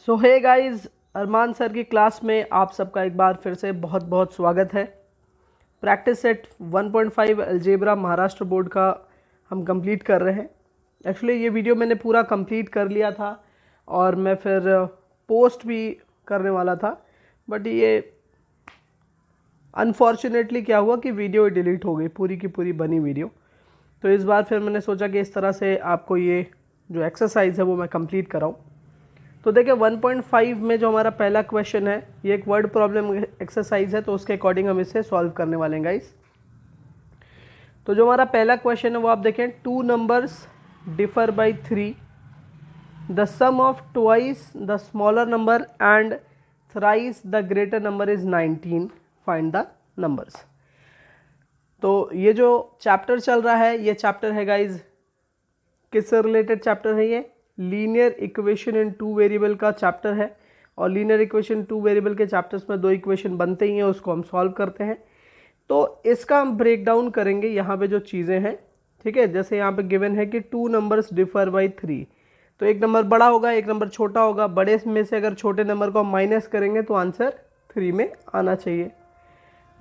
सो hey guys, अरमान sir की class में आप सबका एक बार फिर से बहुत बहुत स्वागत है। Practice set 1.5 algebra Maharashtra board का हम कंप्लीट कर रहे हैं। एक्चुअली ये वीडियो मैंने पूरा कंप्लीट कर लिया था और मैं फिर पोस्ट भी करने वाला था, बट ये अनफॉर्चुनेटली क्या हुआ कि वीडियो डिलीट हो गई, पूरी की पूरी बनी वीडियो। तो इस बार फिर मैंने सोचा कि इस तरह से आपको ये जो एक्सरसाइज है वो मैं कंप्लीट कराऊँ। तो देखिए 1.5 में जो हमारा पहला क्वेश्चन है ये एक वर्ड प्रॉब्लम एक्सरसाइज है, तो उसके अकॉर्डिंग हम इसे सॉल्व करने वाले हैं गाइस। तो जो हमारा पहला क्वेश्चन है वो आप देखें, two numbers differ by 3, the sum of twice the smaller number and thrice the greater number is 19, find the numbers. तो ये जो चैप्टर चल रहा है ये चैप्टर है गाइज, किससे रिलेटेड चैप्टर है? ये linear equation in two variable का चैप्टर है। और लीनियर इक्वेशन टू वेरिएबल के चैप्टर्स में दो इक्वेशन बनते ही हैं, उसको हम सॉल्व करते हैं। तो इसका हम ब्रेक डाउन करेंगे यहाँ पे जो चीज़ें हैं, ठीक है। जैसे यहाँ पे गिवन है कि टू नंबर्स डिफर बाई 3, तो एक नंबर बड़ा होगा एक नंबर छोटा होगा। बड़े में से अगर छोटे नंबर को हम माइनस करेंगे तो आंसर 3 में आना चाहिए।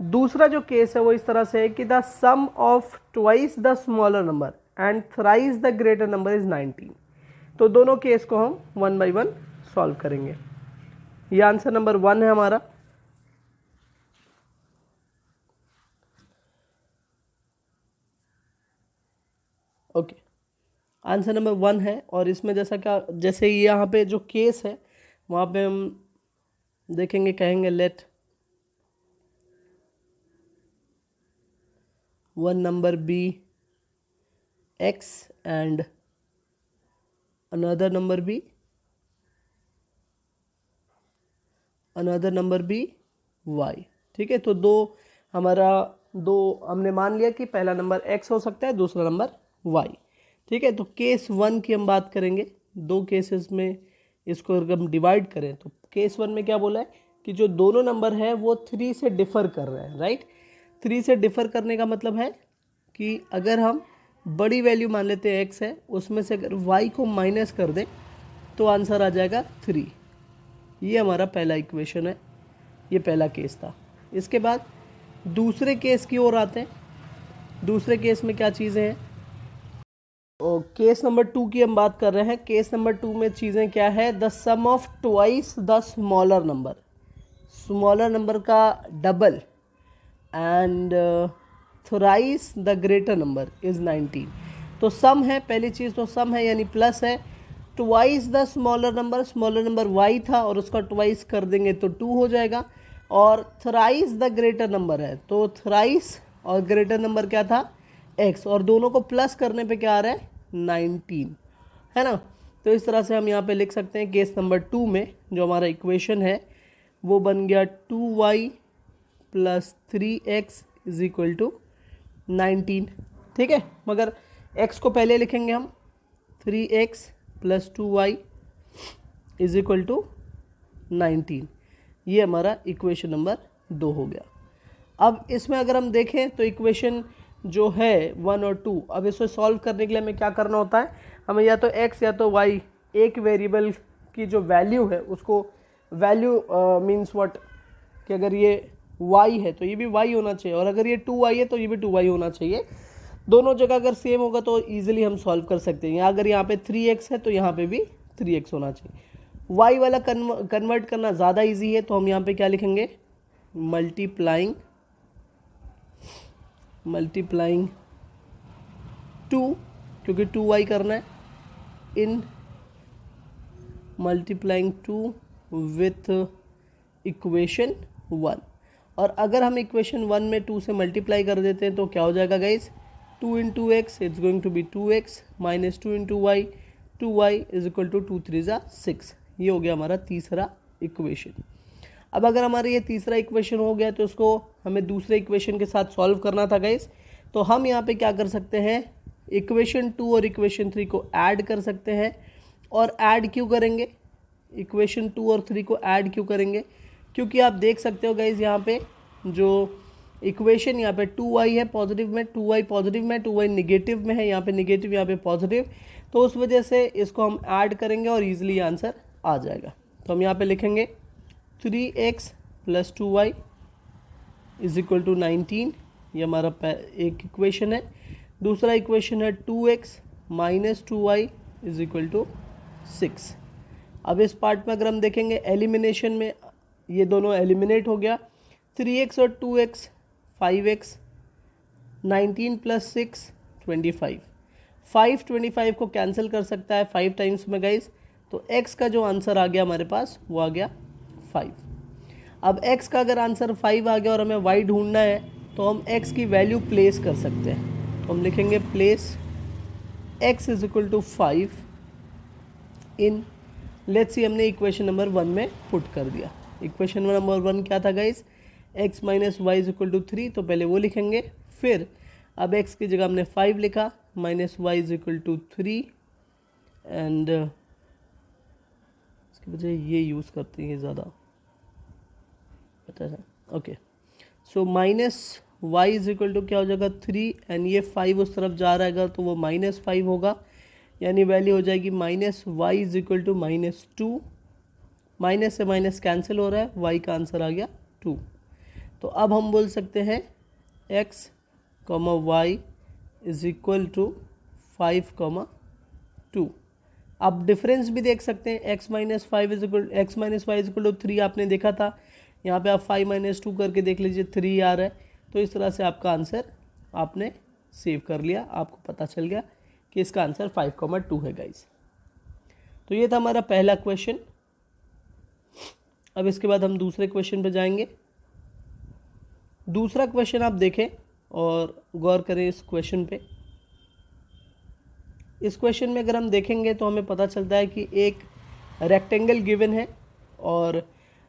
दूसरा जो केस है वो इस तरह से है कि the sum of twice the smaller number and thrice the greater number is 19। तो दोनों केस को हम 1 बाई 1 सॉल्व करेंगे। ये आंसर नंबर 1 है हमारा। ओके, आंसर नंबर 1 है। और इसमें जैसे यहाँ पे जो केस है वहाँ पे हम देखेंगे, कहेंगे let one number be x and another number be y, ठीक है। तो दो हमने मान लिया कि पहला नंबर x हो सकता है, दूसरा नंबर y, ठीक है। तो केस 1 की हम बात करेंगे। दो केसेस में इसको अगर हम डिवाइड करें तो केस 1 में क्या बोला है कि जो दोनों नंबर है वो 3 से डिफर कर रहे हैं, राइट। 3 से डिफर करने का मतलब है कि अगर हम बड़ी वैल्यू मान लेते हैं x है, उसमें से अगर y को माइनस कर दें तो आंसर आ जाएगा 3। ये हमारा पहला इक्वेशन है, ये पहला केस था। इसके बाद दूसरे केस की ओर आते हैं। दूसरे केस में क्या चीज़ें हैं? और केस नंबर 2 की हम बात कर रहे हैं। केस नंबर 2 में चीज़ें क्या है? The sum of twice the smaller number, smaller number का double and thrice the greater number is 19। तो सम है, पहली चीज़ तो सम है यानी प्लस है। Twice the smaller number y था और उसका ट्वाइस कर देंगे तो 2 हो जाएगा। और थ्राइस द ग्रेटर नंबर है, तो थ्राइस और ग्रेटर नंबर क्या था? x, और दोनों को प्लस करने पे क्या आ रहा है? 19, है ना। तो इस तरह से हम यहाँ पे लिख सकते हैं केस नंबर 2 में जो हमारा इक्वेशन है वो बन गया 2y plus 3x is equal to 19, ठीक है। मगर x को पहले लिखेंगे हम, 3x plus 2y is equal to 19। ये हमारा इक्वेशन नंबर 2 हो गया। अब इसमें अगर हम देखें तो इक्वेशन जो है 1 और 2, अब इसे सॉल्व करने के लिए हमें क्या करना होता है? हमें या तो x या तो y, एक वेरिएबल की जो वैल्यू है उसको, वैल्यू मीन्स व्हाट, कि अगर ये y है तो ये भी y होना चाहिए, और अगर ये 2y है तो ये भी 2y होना चाहिए। दोनों जगह अगर सेम होगा तो इजीली हम सॉल्व कर सकते हैं। अगर यहाँ पे 3x है तो यहाँ पे भी 3x होना चाहिए। y वाला कन्वर्ट करना ज़्यादा इजी है, तो हम यहाँ पे क्या लिखेंगे? मल्टीप्लाइंग 2, क्योंकि 2y करना है, इन मल्टीप्लाइंग 2 विथ इक्वेशन 1। और अगर हम इक्वेशन 1 में 2 से मल्टीप्लाई कर देते हैं तो क्या हो जाएगा guys? 2 into x it's going to be 2x minus 2 into y, 2y is equal to 2 3 ज़ा 6। ये हो गया हमारा तीसरा इक्वेशन। अब अगर हमारा ये तीसरा इक्वेशन हो गया तो उसको हमें दूसरे इक्वेशन के साथ सॉल्व करना था गाइज। तो हम यहाँ पे क्या कर सकते हैं? इक्वेशन 2 और इक्वेशन 3 को ऐड कर सकते हैं। और ऐड क्यों करेंगे? इक्वेशन 2 और 3 को ऐड क्यों करेंगे? क्योंकि आप देख सकते हो गाइज यहाँ पे जो इक्वेशन यहाँ पे 2y है पॉजिटिव में, 2y पॉजिटिव में, 2y निगेटिव में है, यहाँ पे निगेटिव यहाँ पे पॉजिटिव, तो उस वजह से इसको हम ऐड करेंगे और इजीली आंसर आ जाएगा, तो हम यहाँ पे लिखेंगे 3x plus 2y is equal to 19, ये हमारा एक इक्वेशन है। दूसरा इक्वेशन है 2x minus 2y is equal to 6। अब इस पार्ट में अगर हम देखेंगे एलिमिनेशन में ये दोनों एलिमिनेट हो गया, 3x और 2x 5x, 19 प्लस 6 25, 5 को कैंसिल कर सकता है 5 टाइम्स में गाइस, तो x का जो आंसर आ गया हमारे पास वो आ गया 5। अब x का अगर आंसर 5 आ गया और हमें y ढूंढना है तो हम x की वैल्यू प्लेस कर सकते हैं। तो हम लिखेंगे place x is equal to 5 in, let's see हमने इक्वेशन नंबर 1 में पुट कर दिया। इक्वेशन नंबर 1 क्या था guys, x minus y is equal to 3, तो पहले वो लिखेंगे। फिर अब x की जगह हमने 5 लिखा, minus y is equal to 3 and इसकी वजह ये यूज़ करते हैं ज़्यादा, पता है। Okay, so minus y is equal to क्या हो जाएगा 3 एंड ये 5 उस तरफ जा रहेगा तो वो -5 होगा, यानी वैल्यू हो जाएगी minus y is equal to -2। Minus से माइनस कैंसिल हो रहा है, y का आंसर आ गया 2। तो अब हम बोल सकते हैं x, y is equal to 5, 2। आप डिफरेंस भी देख सकते हैं, x minus y is equal to 3 आपने देखा था, यहाँ पे आप 5 माइनस 2 करके देख लीजिए 3 आ रहा है। तो इस तरह से आपका आंसर आपने सेव कर लिया, आपको पता चल गया कि इसका आंसर 5, 2 है गाइस। तो ये था हमारा पहला क्वेश्चन। अब इसके बाद हम दूसरे क्वेश्चन पे जाएंगे। दूसरा क्वेश्चन आप देखें और गौर करें इस क्वेश्चन पे। इस क्वेश्चन में अगर हम देखेंगे तो हमें पता चलता है कि एक रेक्टेंगल गिवन है और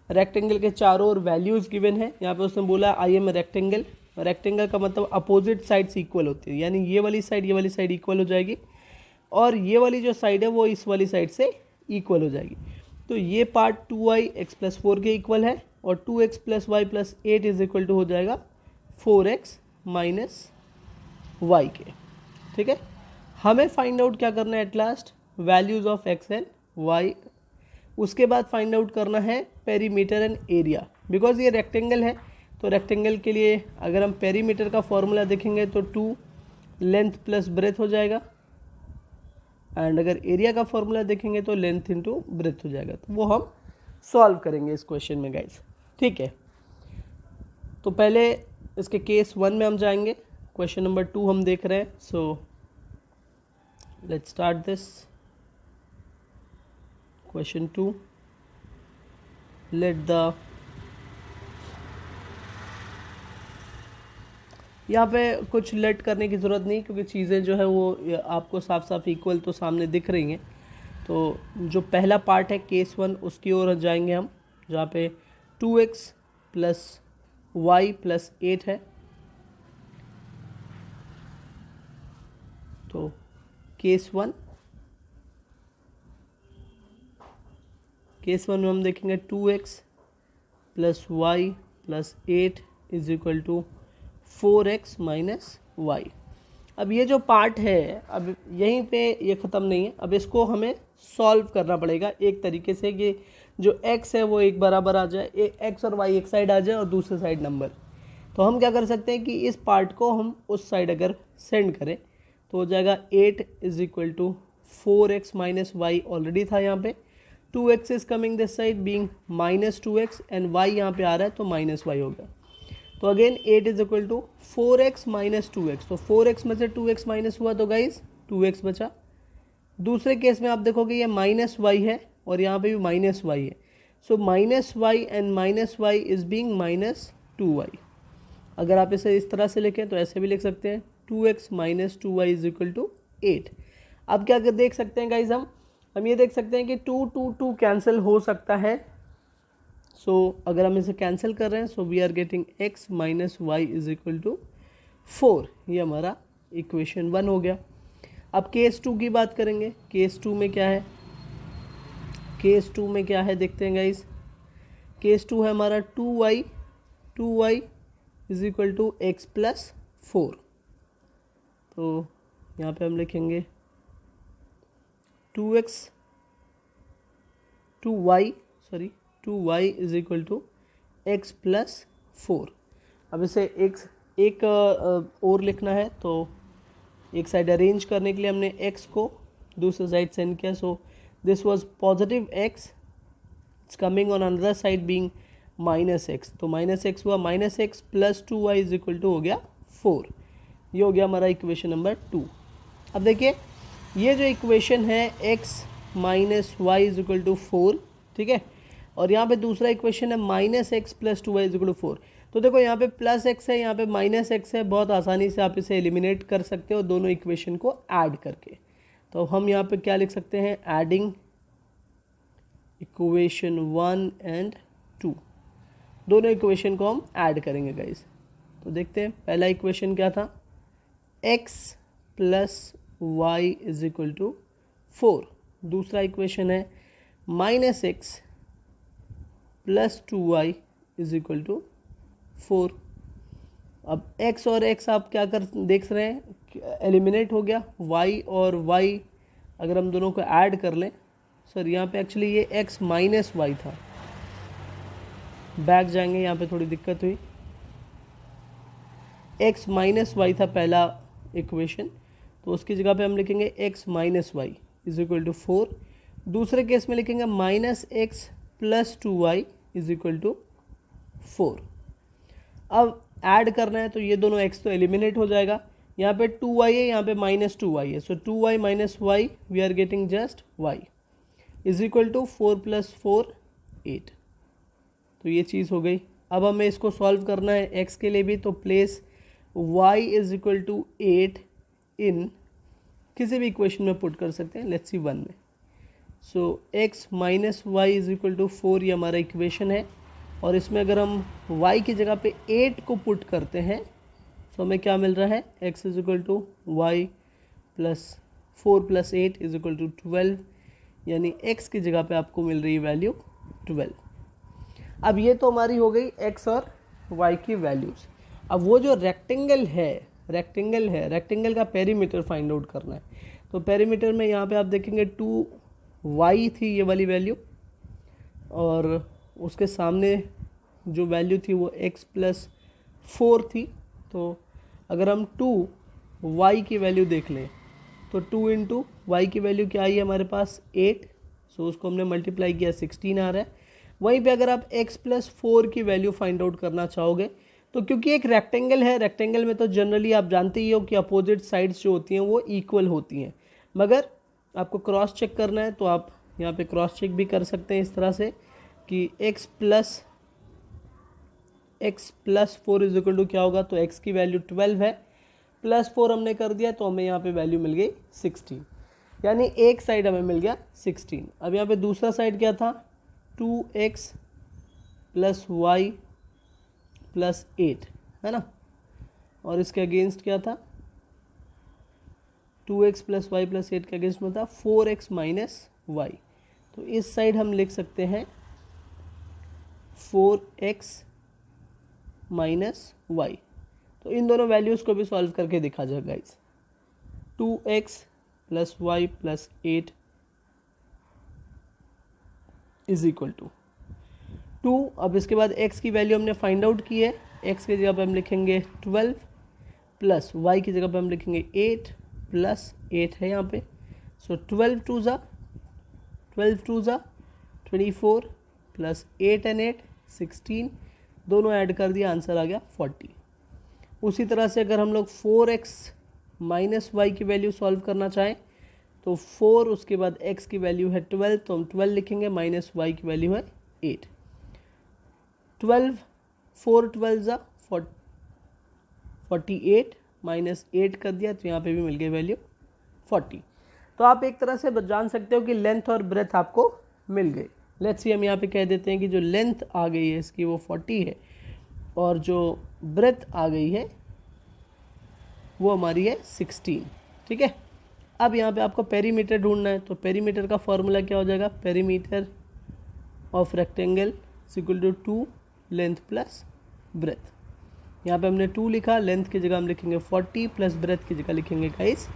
रेक्टेंगल के चारों ओर वैल्यूज़ गिवन है। यहाँ पे उसने बोला आई एम रेक्टेंगल। रेक्टेंगल का मतलब अपोजिट साइड्स इक्वल होती है, यानी ये वाली साइड इक्वल हो जाएगी और ये वाली जो साइड है वो इस वाली साइड से इक्वल हो जाएगी। तो ये पार्ट 2y x प्लस 4 के इक्वल है और 2x plus y plus 8 is equal to हो जाएगा 4x माइनस वाई के। ठीक है, हमें फाइंड आउट क्या करना है at last, values of x and y। उसके बाद फाइंड आउट करना है पेरीमीटर एंड एरिया, बिकॉज ये रेक्टेंगल है तो रेक्टेंगल के लिए अगर हम पेरीमीटर का फॉर्मूला देखेंगे तो 2 लेंथ प्लस ब्रेथ हो जाएगा एंड अगर एरिया का फॉर्मूला देखेंगे तो लेंथ इनटू ब्रेथ हो जाएगा। तो वो हम सॉल्व करेंगे इस क्वेश्चन में गाइस। ठीक है, तो पहले इसके केस 1 में हम जाएंगे, क्वेश्चन नंबर 2 हम देख रहे हैं। So let's start this question 2। Let the, यहाँ पे कुछ लेट करने की ज़रूरत नहीं क्योंकि चीज़ें जो है वो आपको साफ साफ इक्वल तो सामने दिख रही हैं। तो जो पहला पार्ट है केस 1 उसकी ओर जाएंगे हम, जहाँ पे 2x प्लस वाई प्लस 8 है। तो केस 1 में हम देखेंगे 2x plus y plus 8 is equal to 4x minus y. अब ये जो पार्ट है अब यहीं पे ये ख़त्म नहीं है, अब इसको हमें सॉल्व करना पड़ेगा एक तरीके से कि जो x है वो एक बराबर आ जाए, x और y एक साइड आ जाए और दूसरे साइड नंबर। तो हम क्या कर सकते हैं कि इस पार्ट को हम उस साइड अगर सेंड करें तो हो जाएगा 8 is equal to 4x minus y, already था यहाँ पे 2x is coming this side being minus 2x and y यहाँ पे आ रहा है तो माइनस वाई हो गया। तो again 8 is equal to 4x minus 2x, तो 4x में से 2x माइनस हुआ तो गाइज 2x बचा। दूसरे केस में आप देखोगे ये माइनस वाई है और यहाँ पे भी माइनस वाई है, so minus y and minus y is being minus 2y। अगर आप इसे इस तरह से लिखें तो ऐसे भी लिख सकते हैं 2x minus 2y is equal to 8। अब क्या देख सकते हैं गाइज, हम ये देख सकते हैं कि 2 कैंसिल हो सकता है। सो अगर हम इसे कैंसिल कर रहे हैं so we are getting x minus y is equal to 4। ये हमारा इक्वेशन 1 हो गया। अब केस 2 की बात करेंगे। केस 2 में क्या है, केस 2 में क्या है देखते हैं गाइस। केस 2 है हमारा 2y is equal to x plus 4। तो यहाँ पे हम लिखेंगे 2y sorry 2y is equal to x plus 4। अब इसे एक और लिखना है, तो एक साइड अरेंज करने के लिए हमने x को दूसरे साइड सेंड किया। So this was positive x, it's coming on another side being minus x, तो माइनस एक्स हुआ minus x plus 2y is equal to हो गया 4। ये हो गया हमारा इक्वेशन नंबर 2। अब देखिए ये जो इक्वेशन है x minus y is equal to 4, ठीक है, और यहाँ पे दूसरा इक्वेशन है minus x plus 2y is equal to 4। तो देखो यहाँ पे प्लस एक्स है, यहाँ पे माइनस एक्स है, बहुत आसानी से आप इसे एलिमिनेट कर सकते हो दोनों इक्वेशन को ऐड करके। तो हम यहाँ पे क्या लिख सकते हैं, एडिंग इक्वेशन 1 एंड 2, दोनों इक्वेशन को हम ऐड करेंगे गाइस। तो देखते हैं पहला इक्वेशन क्या था, x plus Y is equal to 4। दूसरा इक्वेशन है minus x plus 2y is equal to 4। अब x और x आप क्या कर देख रहे हैं, एलिमिनेट हो गया, y और y अगर हम दोनों को ऐड कर लें, सर यहाँ पे एक्चुअली ये x माइनस वाई था, बैक जाएंगे, यहाँ पे थोड़ी दिक्कत हुई, x माइनस वाई था पहला इक्वेशन, तो उसकी जगह पे हम लिखेंगे x minus y is equal to 4। दूसरे केस में लिखेंगे minus x plus 2y is equal to 4। अब ऐड करना है तो ये दोनों x तो एलिमिनेट हो जाएगा, यहाँ पे 2y है, यहाँ पे माइनस 2y है, so 2y minus y we are getting just y is equal to 4 plus 4 8। तो ये चीज़ हो गई। अब हमें इसको सॉल्व करना है x के लिए भी, तो place y is equal to 8 in किसी भी इक्वेशन में पुट कर सकते हैं, लेट्स सी 1 में। So x minus y is equal to 4 ये हमारा इक्वेशन है, और इसमें अगर हम y की जगह पे 8 को पुट करते हैं तो हमें क्या मिल रहा है, x is equal to y plus 4 plus 8 is equal to 12, यानी x की जगह पे आपको मिल रही है वैल्यू 12। अब ये तो हमारी हो गई x और y की वैल्यूज़। अब वो जो रेक्टेंगल है, रेक्टेंगल का पेरीमीटर फाइंड आउट करना है। तो पेरीमीटर में यहाँ पे आप देखेंगे 2y थी ये वाली वैल्यू, और उसके सामने जो वैल्यू थी वो x प्लस 4 थी। तो अगर हम 2y की वैल्यू देख लें तो 2 इंटू वाई की वैल्यू क्या आई है हमारे पास 8, सो उसको हमने मल्टीप्लाई किया 16 आ रहा है। वहीं पे अगर आप x प्लस 4 की वैल्यू फाइंड आउट करना चाहोगे तो क्योंकि एक रेक्टेंगल है, रेक्टेंगल में तो जनरली आप जानते ही हो कि अपोजिट साइड्स जो होती हैं वो इक्वल होती हैं, मगर आपको क्रॉस चेक करना है तो आप यहाँ पे क्रॉस चेक भी कर सकते हैं इस तरह से कि x plus 4 is equal to क्या होगा, तो x की वैल्यू 12 है, प्लस 4 हमने कर दिया तो हमें यहाँ पे वैल्यू मिल गई 16, यानी एक साइड हमें मिल गया 16। अब यहाँ पे दूसरा साइड क्या था, 2x प्लस वाई प्लस 8 है ना, और इसके अगेंस्ट क्या था, 2x प्लस वाई प्लस 8 के अगेंस्ट में था 4x माइनस वाई। तो इस साइड हम लिख सकते हैं 4x माइनस वाई। तो इन दोनों वैल्यूज़ को भी सॉल्व करके दिखा जाए guys. 2x plus y plus 8 is equal to 2। अब इसके बाद x की वैल्यू हमने फाइंड आउट की है, x की जगह पे हम लिखेंगे 12 प्लस y की जगह पे हम लिखेंगे 8 प्लस 8 है यहाँ पे, सो 12 टू ज़ा 24 प्लस 8 एंड 8 16, दोनों ऐड कर दिया, आंसर आ गया 40। उसी तरह से अगर हम लोग 4x माइनस वाई की वैल्यू सॉल्व करना चाहें तो 4 उसके बाद x की वैल्यू है 12, तो हम 12 लिखेंगे, माइनस वाई की वैल्यू है 8। 12 4 12 ज़ा 48 माइनस 8 कर दिया, तो यहाँ पे भी मिल गई वैल्यू 40। तो आप एक तरह से जान सकते हो कि लेंथ और ब्रेथ आपको मिल गई। लेट्स सी हम यहाँ पे कह देते हैं कि जो लेंथ आ गई है इसकी वो 40 है, और जो ब्रेथ आ गई है वो हमारी है 16, ठीक है। अब यहाँ पे आपको पेरीमीटर ढूंढना है, तो पेरीमीटर का फॉर्मूला क्या हो जाएगा, perimeter of rectangle is equal to 2 length plus breadth. यहाँ पे हमने 2 लिखा, लेंथ की जगह हम लिखेंगे 40 प्लस ब्रेथ की जगह लिखेंगे गाइस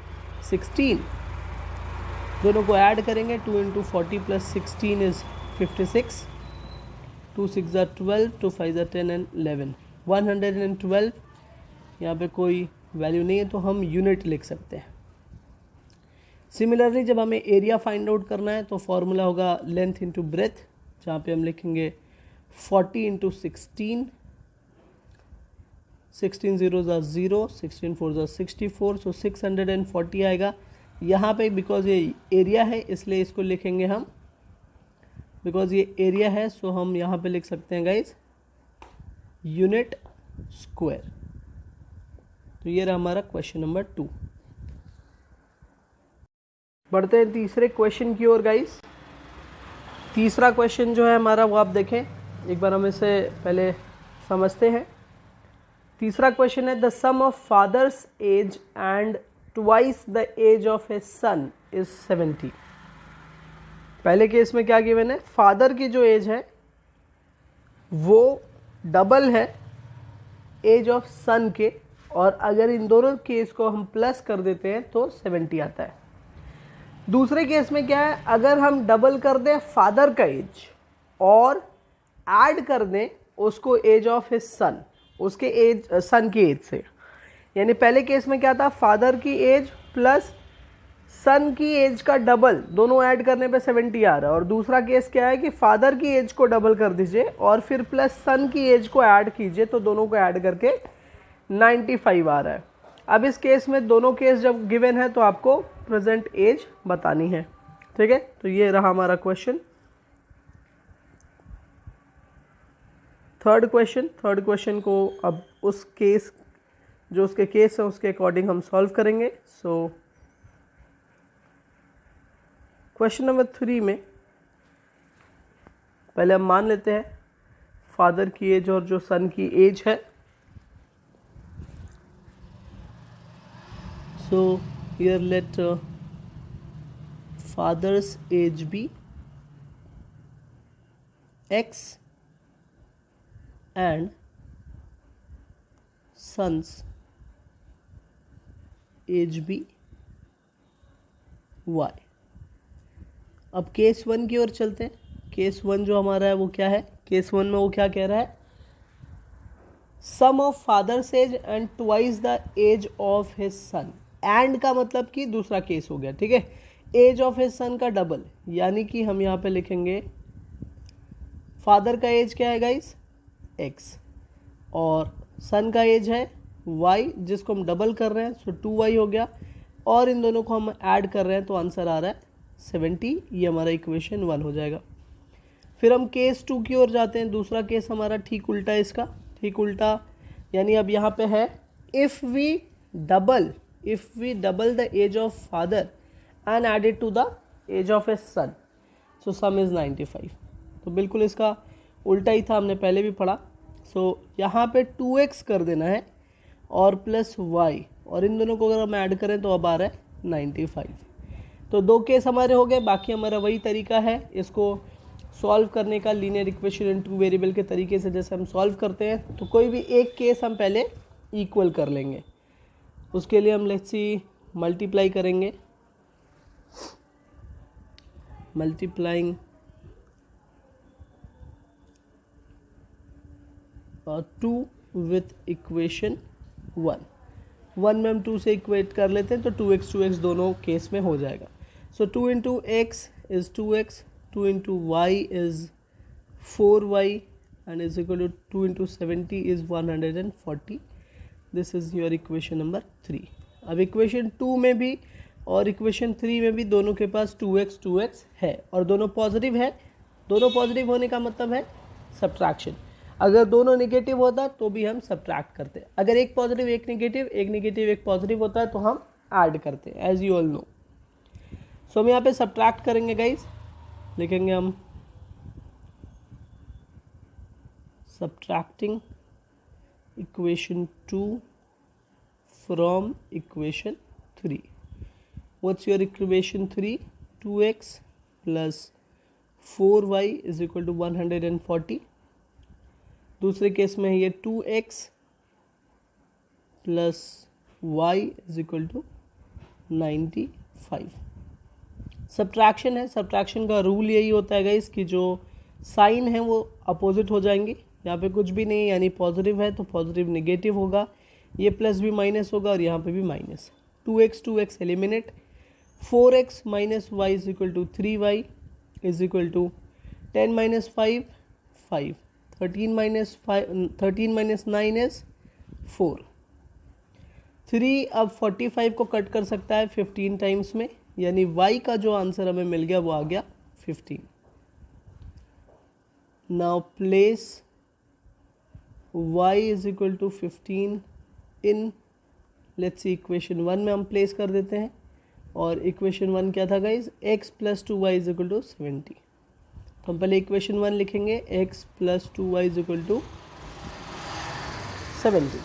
16। दोनों को ऐड करेंगे, 2 इंटू 40 प्लस 16 इज 56, 2 6 ज़ा 12, 2 5 ज़ा 10 एंड 11, 112। यहाँ पे कोई वैल्यू नहीं है तो हम यूनिट लिख सकते हैं। सिमिलरली जब हमें एरिया फाइंड आउट करना है तो फॉर्मूला होगा लेंथ इंटू ब्रेथ, जहाँ पे हम लिखेंगे 40 इंटू 16, 16 0 ज़ा 0, 16 4 ज़ा 64, सो 640 आएगा। यहाँ पे बिकॉज ये एरिया है इसलिए इसको लिखेंगे हम, बिकॉज ये एरिया है सो हम यहाँ पे लिख सकते हैं गाइज यूनिट स्क्वायर। तो ये रहा हमारा क्वेश्चन नंबर 2। बढ़ते हैं तीसरे क्वेश्चन की ओर गाइज। तीसरा क्वेश्चन जो है हमारा वो आप देखें, एक बार हम इसे पहले समझते हैं। तीसरा क्वेश्चन है the sum of father's age and twice the age of a son is 70। पहले केस में क्या गिवन है, फादर की जो एज है वो डबल है एज ऑफ सन के, और अगर इन दोनों केस को हम प्लस कर देते हैं तो 70 आता है। दूसरे केस में क्या है, अगर हम डबल कर दें फादर का एज और ऐड कर दें उसको एज ऑफ हिज सन, उसके एज सन की एज से, यानी पहले केस में क्या था, फादर की एज प्लस सन की एज का डबल, दोनों ऐड करने पे 70 आ रहा है। और दूसरा केस क्या है कि फादर की एज को डबल कर दीजिए और फिर प्लस सन की एज को ऐड कीजिए, तो दोनों को ऐड करके 95 आ रहा है। अब इस केस में दोनों केस जब गिवन है तो आपको प्रेजेंट एज बतानी है, ठीक है। तो ये रहा हमारा क्वेश्चन। थर्ड क्वेश्चन को अब उस केस जो उसके केस है उसके अकॉर्डिंग हम सॉल्व करेंगे। सो क्वेश्चन नंबर 3 में पहले हम मान लेते हैं फादर की एज और जो सन की एज है। So here let father's age be x and son's age be y। अब केस 1 की ओर चलते हैं। केस 1 जो हमारा है वो क्या है, केस 1 में वो क्या कह रहा है, sum of father's age and twice the age of his son. And का मतलब कि दूसरा केस हो गया, ठीक है, एज ऑफ हिज सन का डबल, यानी कि हम यहाँ पे लिखेंगे फादर का एज क्या है गाइस x और सन का एज है y, जिसको हम डबल कर रहे हैं सो 2y हो गया, और इन दोनों को हम ऐड कर रहे हैं तो आंसर आ रहा है 70। ये हमारा इक्वेशन 1 हो जाएगा। फिर हम केस 2 की ओर जाते हैं। दूसरा केस हमारा ठीक उल्टा है इसका, ठीक उल्टा, यानी अब यहाँ पे है if we double the age of father and added to the age of a son, so sum is 95। तो बिल्कुल इसका उल्टा ही था, हमने पहले भी पढ़ा। सो यहाँ पे 2x कर देना है और प्लस y, और इन दोनों को अगर हम ऐड करें तो अब आ रहा है 95। तो दो केस हमारे हो गए, बाकी हमारा वही तरीका है इसको सॉल्व करने का, लीनियर इक्वेशन इन 2 वेरिएबल के तरीके से जैसे हम सॉल्व करते हैं। तो कोई भी एक केस हम पहले इक्वल कर लेंगे, उसके लिए हम लेट्स सी मल्टीप्लाई करेंगे, मल्टीप्लाइंग 2 विथ इक्वेशन 1 में हम 2 से इक्वेट कर लेते हैं तो 2x दोनों केस में हो जाएगा। So 2 into x is 2x, 2 into y is 4y and is equal to 2 into 70 is 140। This is your equation number 3। अब इक्वेशन 2 में भी और इक्वेशन 3 में भी दोनों के पास 2x है और दोनों पॉजिटिव है। दोनों पॉजिटिव होने का मतलब है सब्ट्रैक्शन। अगर दोनों नेगेटिव होता तो भी हम सब्ट्रैक्ट करते, अगर एक पॉजिटिव एक नेगेटिव एक पॉजिटिव होता है तो हम ऐड करते, as you all know. So हम यहाँ पे सब्ट्रैक्ट करेंगे गाइज, लिखेंगे हम subtracting equation 2 from equation 3। What's your equation 3? 2x plus 4y is equal to 140। दूसरे केस में ये 2x plus y is equal to 95। Subtraction है, सब्ट्रैक्शन का रूल यही होता है गाइस कि जो साइन है वो अपोजिट हो जाएंगी, यहाँ पे कुछ भी नहीं है यानी पॉजिटिव है तो पॉजिटिव निगेटिव होगा, ये प्लस भी माइनस होगा और यहाँ पे भी minus. 2x eliminate, 4x minus y is equal to 3y is equal to 10 minus 5 5, 13 minus 9 is 4। 3 अब 45 को कट कर सकता है 15 टाइम्स में, यानी y का जो आंसर हमें मिल गया वो आ गया 15। Now place y is equal to 15 in, let's see equation 1 में हम प्लेस कर देते हैं, और इक्वेशन 1 क्या था guys, x plus 2y is equal to 70। तो हम पहले इक्वेशन 1 लिखेंगे, x plus 2y is equal to 70।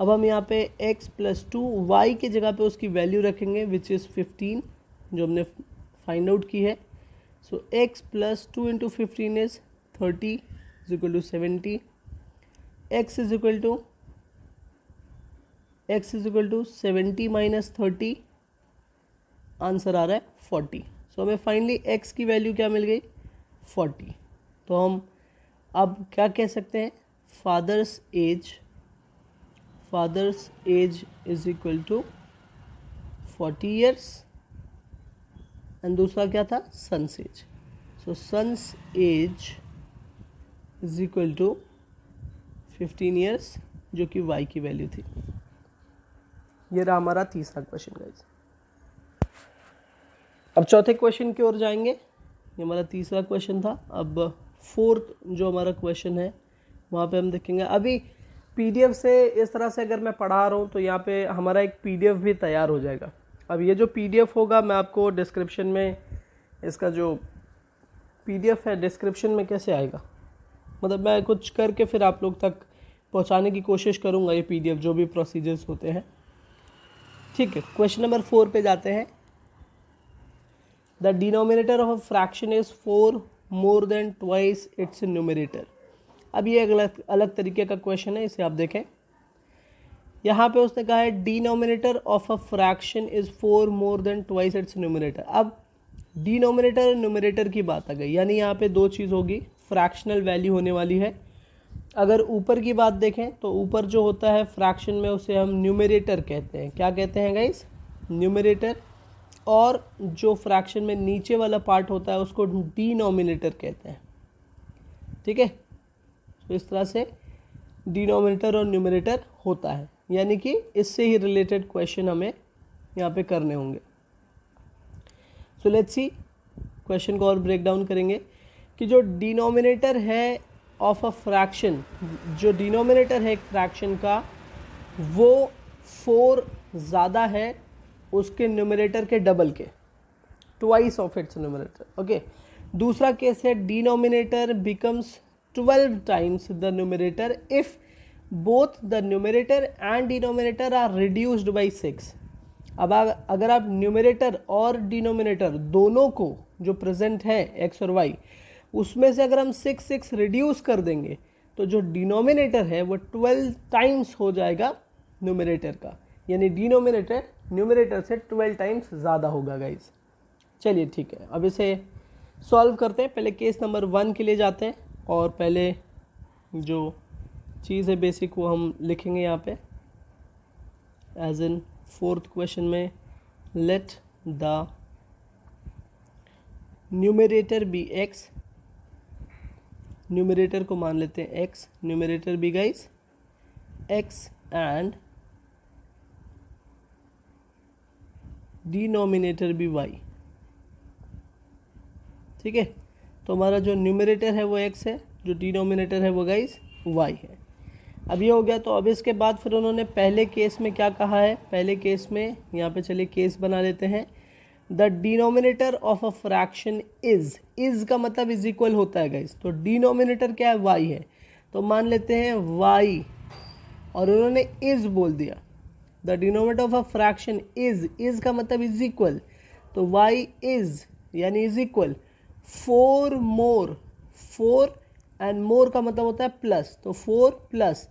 अब हम यहाँ पे x प्लस 2y की जगह पे उसकी वैल्यू रखेंगे विच इज़ 15 जो हमने फाइंड आउट की है। So x plus 2 into 15 is 30 is equal to 70। x is equal to 70 minus 30, answer आ रहा है 40। सो हमें फाइनली x की वैल्यू क्या मिल गई, 40। तो हम अब क्या कह सकते हैं, father's age is equal to 40 years, and दूसरा क्या था, son's age. So son's age is equal to 15 years जो कि y की वैल्यू थी। ये रहा हमारा तीसरा क्वेश्चन गाइस। अब चौथे क्वेश्चन की ओर जाएंगे, ये हमारा तीसरा क्वेश्चन था। अब फोर्थ जो हमारा क्वेश्चन है वहाँ पे हम देखेंगे। अभी पीडीएफ से इस तरह से अगर मैं पढ़ा रहा हूँ तो यहाँ पे हमारा एक पीडीएफ भी तैयार हो जाएगा। अब ये जो पीडीएफ होगा मैं आपको डिस्क्रिप्शन में, इसका जो पीडीएफ है डिस्क्रिप्शन में कैसे आएगा, मतलब मैं कुछ करके फिर आप लोग तक पहुँचाने की कोशिश करूँगा ये पीडीएफ, जो भी प्रोसीजर्स होते हैं। ठीक है, क्वेश्चन नंबर 4 पे जाते हैं। The denominator of a fraction is 4 more than twice its numerator. अब ये अलग तरीके का क्वेश्चन है, इसे आप देखें। यहाँ पे उसने कहा है denominator of a fraction is 4 more than twice its numerator. अब डिनोमिनेटर और न्यूमरेटर की बात आ गई, यानी यहाँ पे दो चीज़ होगी, फ्रैक्शनल वैल्यू होने वाली है। अगर ऊपर की बात देखें तो ऊपर जो होता है फ्रैक्शन में उसे हम न्यूमरेटर कहते हैं। क्या कहते हैं गाइस, न्यूमरेटर। और जो फ्रैक्शन में नीचे वाला पार्ट होता है उसको डिनोमिनेटर कहते हैं। ठीक है, तो इस तरह से डिनोमिनेटर और न्यूमरेटर होता है, यानी कि इससे ही रिलेटेड क्वेश्चन हमें यहाँ पे करने होंगे। सो लेट्स सी, क्वेश्चन को और ब्रेक डाउन करेंगे कि जो डिनोमिनेटर है ऑफ अ फ्रैक्शन, जो डिनोमिनेटर है एक फ्रैक्शन का, वो 4 ज़्यादा है उसके न्यूमरेटर के डबल के, twice of its numerator. Okay, दूसरा केस है denominator becomes 12 times the numerator if both the numerator and denominator are reduced by 6। अब अगर आप न्यूमरेटर और डिनोमिनेटर दोनों को जो प्रेजेंट है x और y, उसमें से अगर हम 6 रिड्यूस कर देंगे तो जो डिनोमिनेटर है वो 12 टाइम्स हो जाएगा न्यूमरेटर का, यानी डिनोमिनेटर न्यूमरेटर से 12 टाइम्स ज़्यादा होगा गाइज। चलिए ठीक है, अब इसे सॉल्व करते हैं। पहले केस नंबर 1 के लिए जाते हैं और पहले जो चीज़ है बेसिक वो हम लिखेंगे यहाँ पे, एज इन फोर्थ क्वेश्चन में, let the numerator be x, numerator को मान लेते हैं x, numerator be guys x and denominator भी y। ठीक है, तो हमारा जो न्यूमरेटर है वो x है, जो डिनोमिनेटर है वो गाइस y है। अब ये हो गया, तो अब इसके बाद फिर उन्होंने पहले केस में क्या कहा है, पहले केस में यहाँ पे चलिए केस बना लेते हैं। The denominator of a fraction is का मतलब इज इक्वल होता है गाइस, तो डिनोमिनेटर क्या है, y है, तो मान लेते हैं y, और उन्होंने इज बोल दिया। The denominator of a fraction is का मतलब इज इक्वल, तो y इज यानी is equal 4 more, 4 and more का मतलब होता है प्लस, तो 4 plus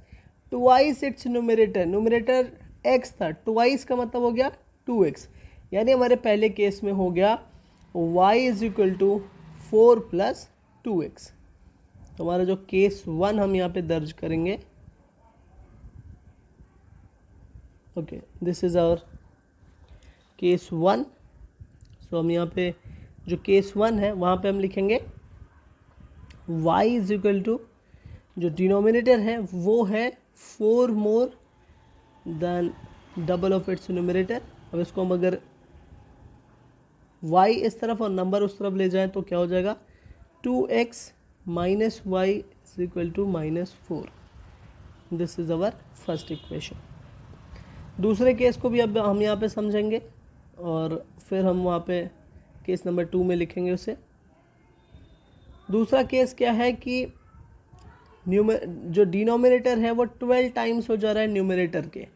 twice its numerator, numerator x था, ट्वाइस का मतलब हो गया 2x, यानी हमारे पहले केस में हो गया y is equal to 4 plus 2x। तो हमारा जो केस 1 हम यहाँ पे दर्ज करेंगे, okay, this is our case 1। सो हम यहाँ पे जो केस 1 है वहाँ पे हम लिखेंगे y इज इक्वल टू, जो डिनोमिनेटर है वो है 4 more than double of its numerator. अब इसको हम अगर y इस तरफ और नंबर उस तरफ ले जाएं तो क्या हो जाएगा, 2x minus y is equal to -4। This is our first equation. दूसरे केस को भी अब हम यहाँ पे समझेंगे और फिर हम वहाँ पे केस नंबर 2 में लिखेंगे उसे। दूसरा केस क्या है कि जो डिनोमिनेटर है वो 12 टाइम्स हो जा रहा है न्यूमरेटर के।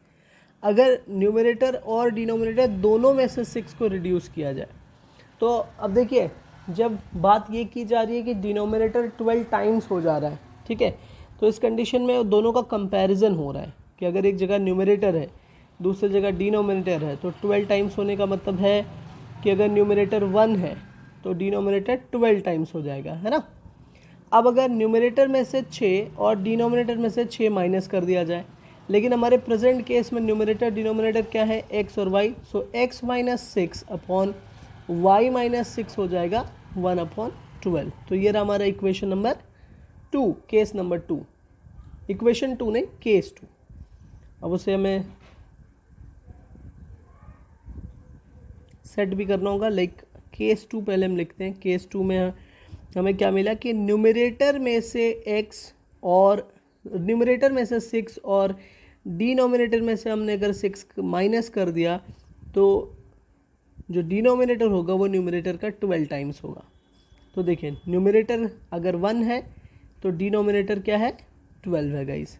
अगर न्यूमरेटर और डिनोमिनेटर दोनों में से 6 को रिड्यूस किया जाए तो अब देखिए, जब बात ये की जा रही है कि डिनोमिनेटर 12 टाइम्स हो जा रहा है, ठीक है, तो इस कंडीशन में दोनों का कंपैरिजन हो रहा है कि अगर एक जगह न्यूमरेटर है दूसरी जगह डिनोमिनेटर है तो 12 टाइम्स होने का मतलब है कि अगर न्यूमरेटर 1 है तो डिनोमिनेटर 12 टाइम्स हो जाएगा, है ना। अब अगर न्यूमरेटर में से 6 और डिनोमिनेटर में से 6 माइनस कर दिया जाए, लेकिन हमारे प्रेजेंट केस में न्यूमरेटर डिनोमिनेटर क्या है, x और y, सो x minus 6 upon y minus 6 हो जाएगा 1/12। तो ये रहा हमारा equation number 2, case number 2, equation 2 नहीं, केस 2। अब उसे हमें सेट भी करना होगा, लाइक केस 2 पहले हम लिखते हैं। केस 2 में हमें क्या मिला कि न्यूमरेटर में से x और न्यूमरेटर में से 6 और डिनोमिनेटर में से हमने अगर 6 माइनस कर दिया तो जो डिनोमिनेटर होगा वो न्यूमरेटर का 12 टाइम्स होगा। तो देखिए, न्यूमरेटर अगर 1 है तो डिनोमिनेटर क्या है, 12 है गाइस।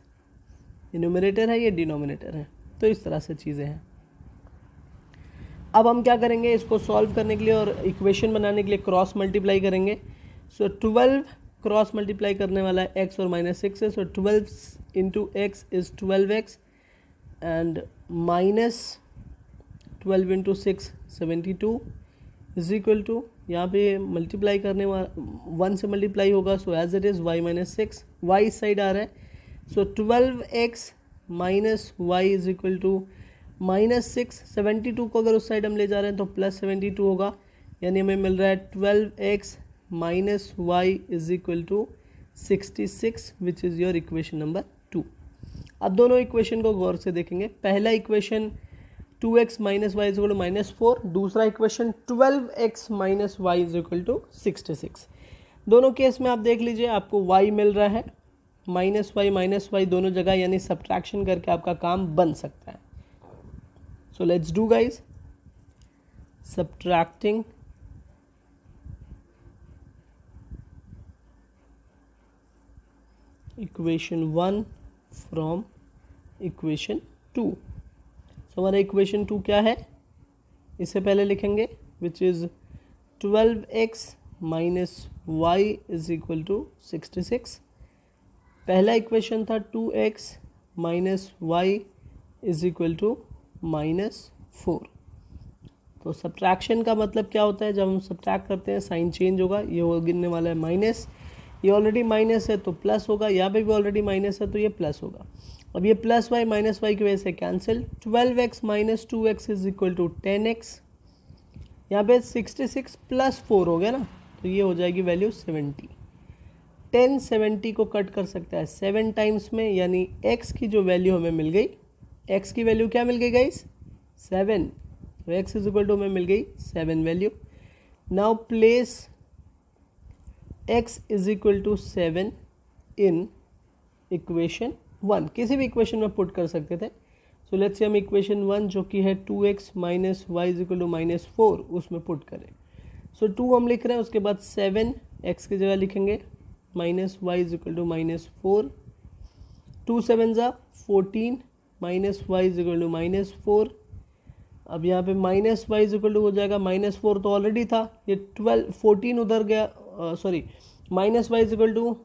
ये न्यूमरेटर है, ये डिनोमिनेटर है। तो इस तरह से चीज़ें हैं। अब हम क्या करेंगे, इसको सॉल्व करने के लिए और इक्वेशन बनाने के लिए क्रॉस मल्टीप्लाई करेंगे। सो 12 क्रॉस मल्टीप्लाई करने वाला है x और -6 है, सो 12 into x is 12x and -12 into 6 72 is equal to, यहाँ पे मल्टीप्लाई करने वाला 1 से मल्टीप्लाई होगा, so as it is y minus 6, y इस साइड आ रहा है, so 12x minus y is equal to -6। 72 को अगर उस साइड हम ले जा रहे हैं तो +72 होगा, यानी हमें मिल रहा है 12x minus y is equal to 66, which is your equation number 2। अब दोनों इक्वेशन को गौर से देखेंगे। पहला equation 2x minus y is equal to -4, दूसरा equation 12x minus y is equal to 66। दोनों केस में आप देख लीजिए, आपको y मिल रहा है, माइनस वाई दोनों जगह, यानी सब्ट्रैक्शन करके आपका काम बन सकता है। So let's do guys, subtracting equation 1 from equation 2। So हमारा equation 2 क्या है, इससे पहले लिखेंगे which is 12x minus y is equal to 66। पहला इक्वेशन था 2x minus y is equal to -4। तो सब्ट्रैक्शन का मतलब क्या होता है, जब हम सब्ट्रैक्ट करते हैं साइन चेंज होगा, ये हो गिनने वाला है माइनस, ये ऑलरेडी माइनस है तो प्लस होगा, यहाँ पे भी ऑलरेडी माइनस है तो ये प्लस होगा। अब ये प्लस वाई माइनस वाई की वजह से cancel, 12x minus 2x is equal to 10x, यहाँ पे 66 प्लस 4 हो गया ना, तो ये हो जाएगी वैल्यू 70। 10 70 को कट कर सकता है 7 टाइम्स में, यानी x की जो वैल्यू हमें मिल गई, x की वैल्यू क्या मिल गई गाइस, 7। तो x इज इक्वल टू हमें मिल गई 7 value. Now place x is equal to 7 in equation 1, किसी भी इक्वेशन में पुट कर सकते थे। सो लेट्स से हम इक्वेशन 1 जो कि है 2x minus y is equal to -4 उसमें पुट करें। सो 2 हम लिख रहे हैं, उसके बाद 7 x की जगह लिखेंगे minus y is equal to -4, 2 7 ज़ा 14 minus y is equal to -4। अब यहाँ पे minus y is equal to हो जाएगा -4 तो ऑलरेडी था, ये 14 उधर गया, sorry minus y is equal to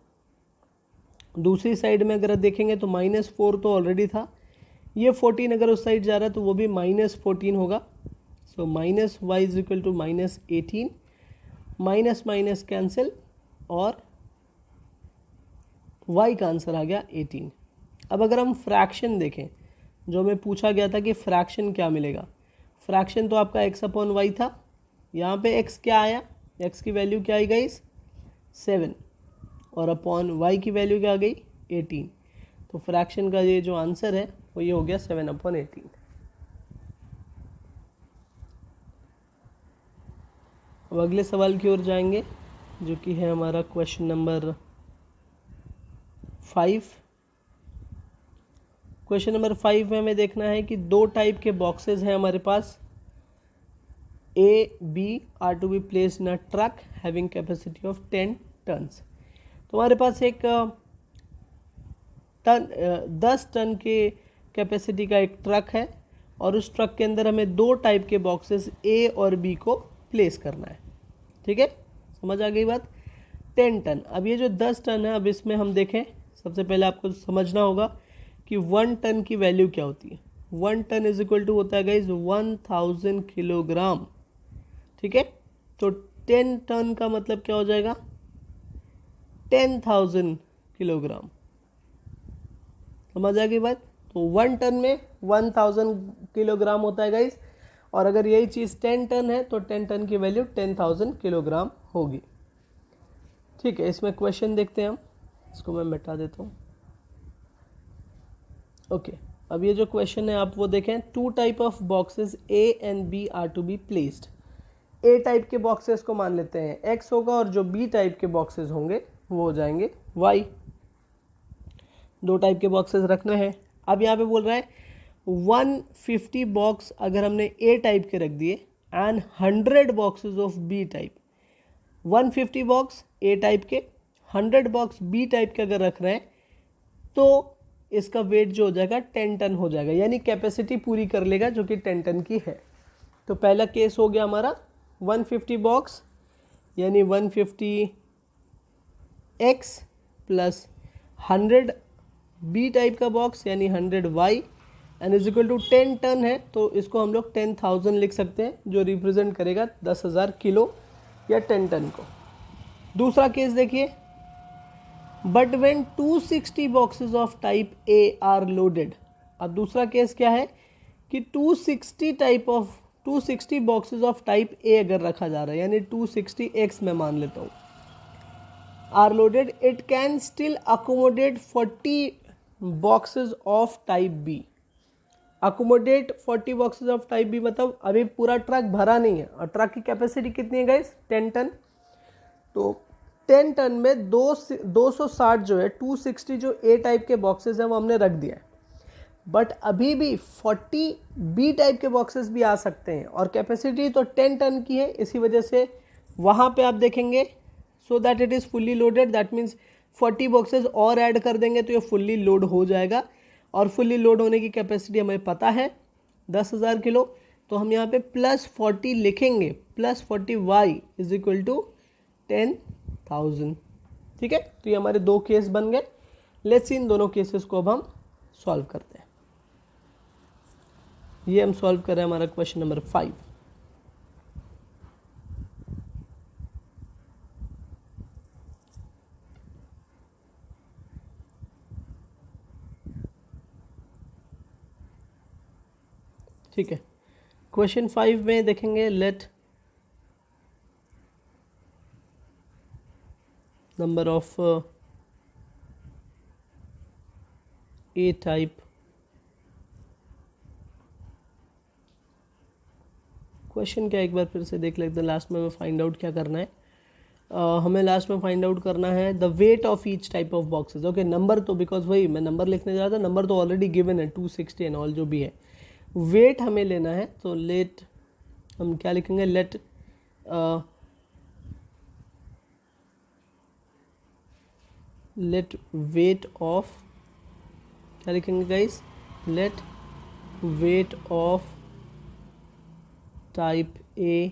दूसरी साइड में अगर देखेंगे तो -4 तो ऑलरेडी था, ये 14 अगर उस साइड जा रहा है तो वो भी -14 होगा। So minus y is equal to -18 minus minus cancel और y का आंसर आ गया 18। अब अगर हम फ्रैक्शन देखें, जो हमें पूछा गया था कि फ्रैक्शन क्या मिलेगा, फ्रैक्शन तो आपका x अपॉन वाई था, यहाँ पे x क्या आया, x की वैल्यू क्या आई गाइस 7 और अपॉन y की वैल्यू क्या आ गई 18। तो फ्रैक्शन का ये जो आंसर है वो ये हो गया 7 अपॉन 18। अब अगले सवाल की ओर जाएंगे जो कि है हमारा क्वेश्चन नंबर 5। क्वेश्चन नंबर 5 में हमें देखना है कि दो टाइप के बॉक्सेस हैं हमारे पास, A B are to be placed in a truck having capacity of 10 tons. तो हमारे पास एक 10 टन के कैपेसिटी का एक ट्रक है और उस ट्रक के अंदर हमें दो टाइप के बॉक्सेस ए और बी को प्लेस करना है। ठीक है, समझ आ गई बात। 10 टन, अब ये जो 10 टन है, अब इसमें हम देखें, सबसे पहले आपको समझना होगा कि 1 टन की वैल्यू क्या होती है। 1 टन इज इक्वल टू होता है गाइज 1000 किलोग्राम। ठीक है, तो 10 टन का मतलब क्या हो जाएगा 10,000 किलोग्राम। समझ आ गई बात। तो 1 टन में 1000 किलोग्राम होता है गाइज, और अगर यही चीज़ 10 टन है तो 10 टन की वैल्यू 10,000 किलोग्राम होगी। ठीक है, इसमें क्वेश्चन देखते हैं हम, इसको मैं मिटा देता हूँ। ओके, अब ये जो क्वेश्चन है आप वो देखें, 2 type of boxes A and B are to be placed. A type के बॉक्सेस को मान लेते हैं एक्स होगा और जो बी टाइप के बॉक्सेस होंगे वो हो जाएंगे वाई। दो टाइप के बॉक्सेस रखने हैं। अब यहाँ पे बोल रहा है 150 बॉक्स अगर हमने ए टाइप के रख दिए and 100 boxes of B type. 150 box A type के, 100 बॉक्स बी टाइप के अगर रख रहे हैं तो इसका वेट जो हो जाएगा 10 टन हो जाएगा, यानी कैपेसिटी पूरी कर लेगा जो कि 10 टन की है। तो पहला केस हो गया हमारा 150 बॉक्स यानी 150 एक्स प्लस 100 बी टाइप का बॉक्स यानी 100 y and is equal to 10 ton है, तो इसको हम लोग 10,000 लिख सकते हैं जो रिप्रेजेंट करेगा 10,000 किलो या 10 टन को। दूसरा केस देखिए, but when 260 boxes of type A R loaded. अब दूसरा केस क्या है कि 260 बॉक्सेस ऑफ टाइप ए अगर रखा जा रहा है यानी 260x में मान लेता हूँ are loaded, it can still accommodate 40 boxes of type B. Accommodate 40 boxes of type B मतलब अभी पूरा ट्रक भरा नहीं है और ट्रक की कैपेसिटी कितनी है गाइस 10 टन। तो 10 टन में 260 जो है 260 जो ए टाइप के बॉक्सेस हैं वो हमने रख दिया है, बट अभी भी 40 बी टाइप के बॉक्सेस भी आ सकते हैं और कैपेसिटी तो 10 टन की है, इसी वजह से वहाँ पे आप देखेंगे so that it is fully loaded, that means 40 boxes और ऐड कर देंगे तो ये फुल्ली लोड हो जाएगा और फुल्ली लोड होने की कैपेसिटी हमें पता है 10,000 किलो। तो हम यहाँ पे +40 लिखेंगे, +40 वाई इज इक्वल टू 10,000। ठीक है, तो ये हमारे दो केस बन गए। लेट्स सी इन दोनों केसेस को अब हम सॉल्व करते हैं। ये हम सॉल्व कर रहे हैं हमारा क्वेश्चन नंबर 5। ठीक है, क्वेश्चन 5 में देखेंगे, let number of A type question क्या एक बार फिर से देख लेते हैं, लास्ट में हमें फाइंड आउट क्या करना है। हमें लास्ट में फाइंड आउट करना है the weight of each type of boxes. Okay, number तो बिकॉज वही मैं नंबर लिखने जा रहा था, नंबर तो ऑलरेडी गिवन है 260 एंड ऑल जो भी है, वेट हमें लेना है। तो लेट हम क्या लिखेंगे, लेट वेट ऑफ, क्या लिखेंगे guys, let weight of type A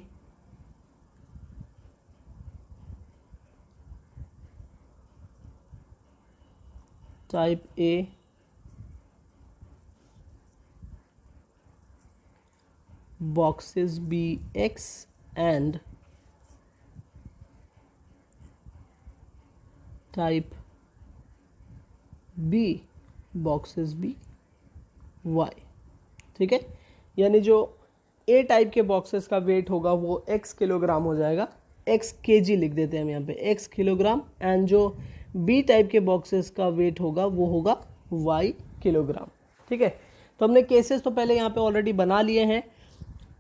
boxes be x and type B boxes B Y. ठीक है, यानी जो ए टाइप के बॉक्सेस का वेट होगा वो x किलोग्राम हो जाएगा, x kg लिख देते हैं हम यहाँ पे, x किलोग्राम, एंड जो बी टाइप के बॉक्सेस का वेट होगा वो होगा y किलोग्राम। ठीक है, तो हमने केसेस तो पहले यहाँ पे ऑलरेडी बना लिए हैं,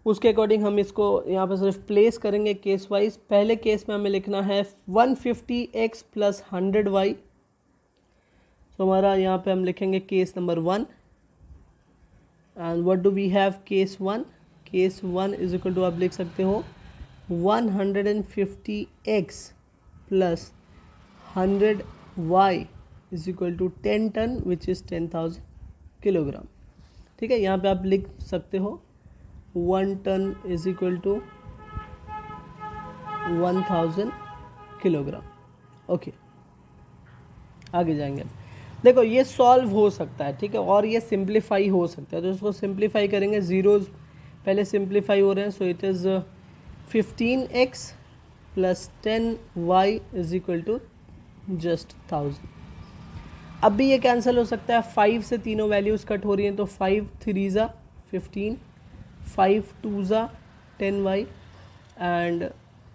उसके अकॉर्डिंग हम इसको यहाँ पे सिर्फ प्लेस करेंगे केस वाइज। पहले केस में हमें लिखना है 150x प्लस 100y। तो हमारा यहाँ पे हम लिखेंगे case number 1, and what do we have case 1। Case 1 is equal to आप लिख सकते हो 150x plus 100y is equal to 10 ton which is 10,000 kilogram. ठीक है, यहाँ पे आप लिख सकते हो 1 ton is equal to 1000 kilogram. Okay, आगे जाएंगे। देखो ये सॉल्व हो सकता है, ठीक है, और ये सिंप्लीफाई हो सकता है, तो इसको सिंप्लीफाई करेंगे। जीरोज पहले सिंप्लीफाई हो रहे हैं, so it is 15x plus 10y is equal to just 1000। अब भी ये कैंसिल हो सकता है, 5 से तीनों वैल्यूज़ कट हो रही हैं, तो 5 3 ज़ा 15, 5 2 ज़ा 10y एंड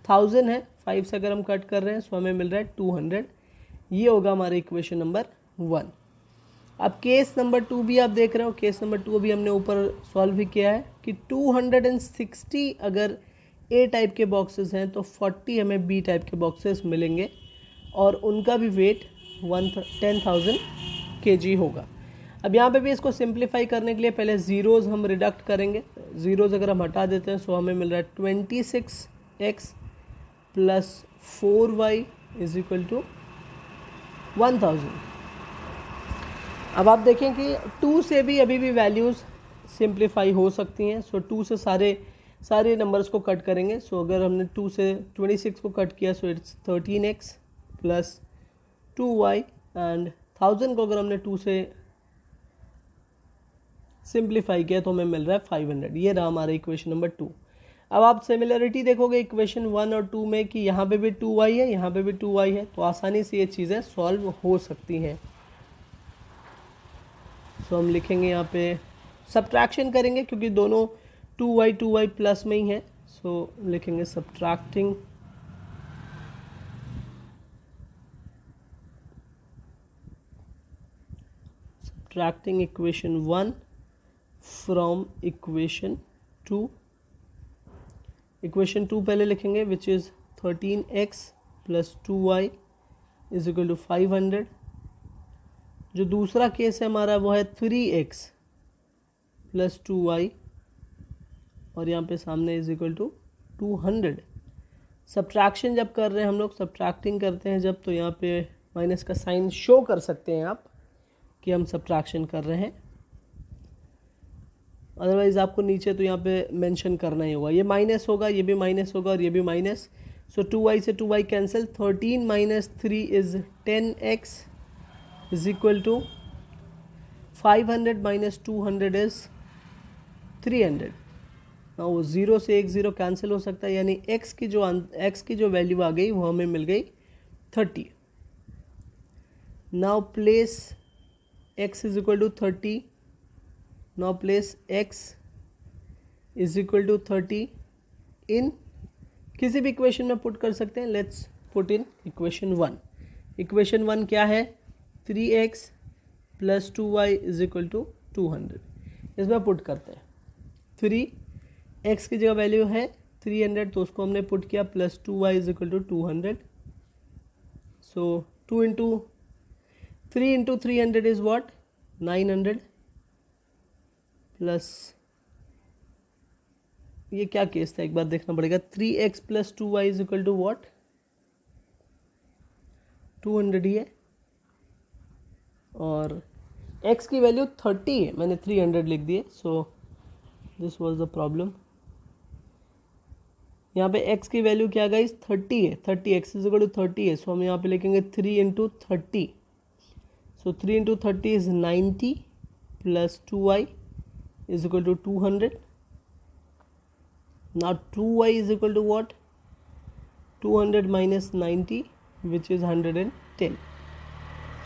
1000 है, 5 से अगर हम कट कर रहे हैं सो हमें मिल रहा है 200। ये होगा हमारा इक्वेशन नंबर 1। अब केस नंबर 2 भी आप देख रहे हो, केस नंबर 2 भी हमने ऊपर सॉल्व भी किया है कि 260 अगर ए टाइप के बॉक्सेस हैं तो 40 हमें बी टाइप के बॉक्सेस मिलेंगे और उनका भी वेट 10,000 kg होगा। अब यहाँ पे भी इसको सिंप्लीफाई करने के लिए पहले ज़ीरोज़ हम रिडक्ट करेंगे। ज़ीरोज़ अगर हम हटा देते हैं सो हमें मिल रहा है 26x plus 4y is equal to 1000। अब आप देखें कि 2 से भी अभी भी वैल्यूज़ सिंप्लीफाई हो सकती हैं। सो 2 से सारे नंबर्स को कट करेंगे। सो अगर हमने 2 से 26 को कट किया so it's 13x plus 2y and 1000 को अगर हमने 2 से सिंप्लीफाई किया तो हमें मिल रहा है 500। ये रहा हमारा इक्वेशन नंबर 2। अब आप सिमिलरिटी देखोगे इक्वेशन 1 और 2 में कि यहाँ पे भी 2y है, यहाँ पे भी 2y है, तो आसानी से ये चीज़ें सॉल्व हो सकती हैं। सो हम लिखेंगे यहाँ पे सब्ट्रैक्शन करेंगे क्योंकि दोनों 2y प्लस में ही है। सो लिखेंगे subtracting equation 1 from equation 2। Equation 2 पहले लिखेंगे which is 13x plus 2y is equal to 500। जो दूसरा केस है हमारा वो है 3x प्लस 2y और यहाँ पे सामने इज इक्वल टू 200। सब्ट्रैक्शन जब कर रहे हैं हम लोग, सब्ट्रैक्टिंग करते हैं जब, तो यहाँ पे माइनस का साइन शो कर सकते हैं आप कि हम सब्ट्रैक्शन कर रहे हैं, अदरवाइज़ आपको नीचे तो यहाँ पे मेंशन करना ही होगा। ये माइनस होगा, ये भी माइनस होगा और ये भी माइनस। सो 2y से 2y cancel, 13 minus 3 is 10x is equal to 500 minus 200 is 300। ना वो 0 से 1 0 कैंसिल हो सकता है, यानी x की जो वैल्यू आ गई वो हमें मिल गई 30। Now place x is equal to 30। Now place x is equal to 30 in किसी भी इक्वेशन में पुट कर सकते हैं। Let's put in equation 1। Equation 1 क्या है? 3x plus 2y is equal to 200। इसमें पुट करते हैं 3x की जगह वैल्यू है 300 तो उसको हमने पुट किया plus 2y is equal to 200। So 2 into 3 into 300 is what 900 plus ये क्या केस था एक बार देखना पड़ेगा। 3x plus 2y is equal to what 200 ही है और x की वैल्यू 30 है, मैंने 300 लिख दिए। सो दिस वाज द प्रॉब्लम। यहाँ पे x की वैल्यू क्या गई 30 है, 30x इज इक्वल टू 30 है। सो हम यहाँ पे लिखेंगे 3 into 30। So 3 into 30 is 90 plus 2y is equal to 200. Now 2y is equal to what? 200 minus 90 which is 120. 10।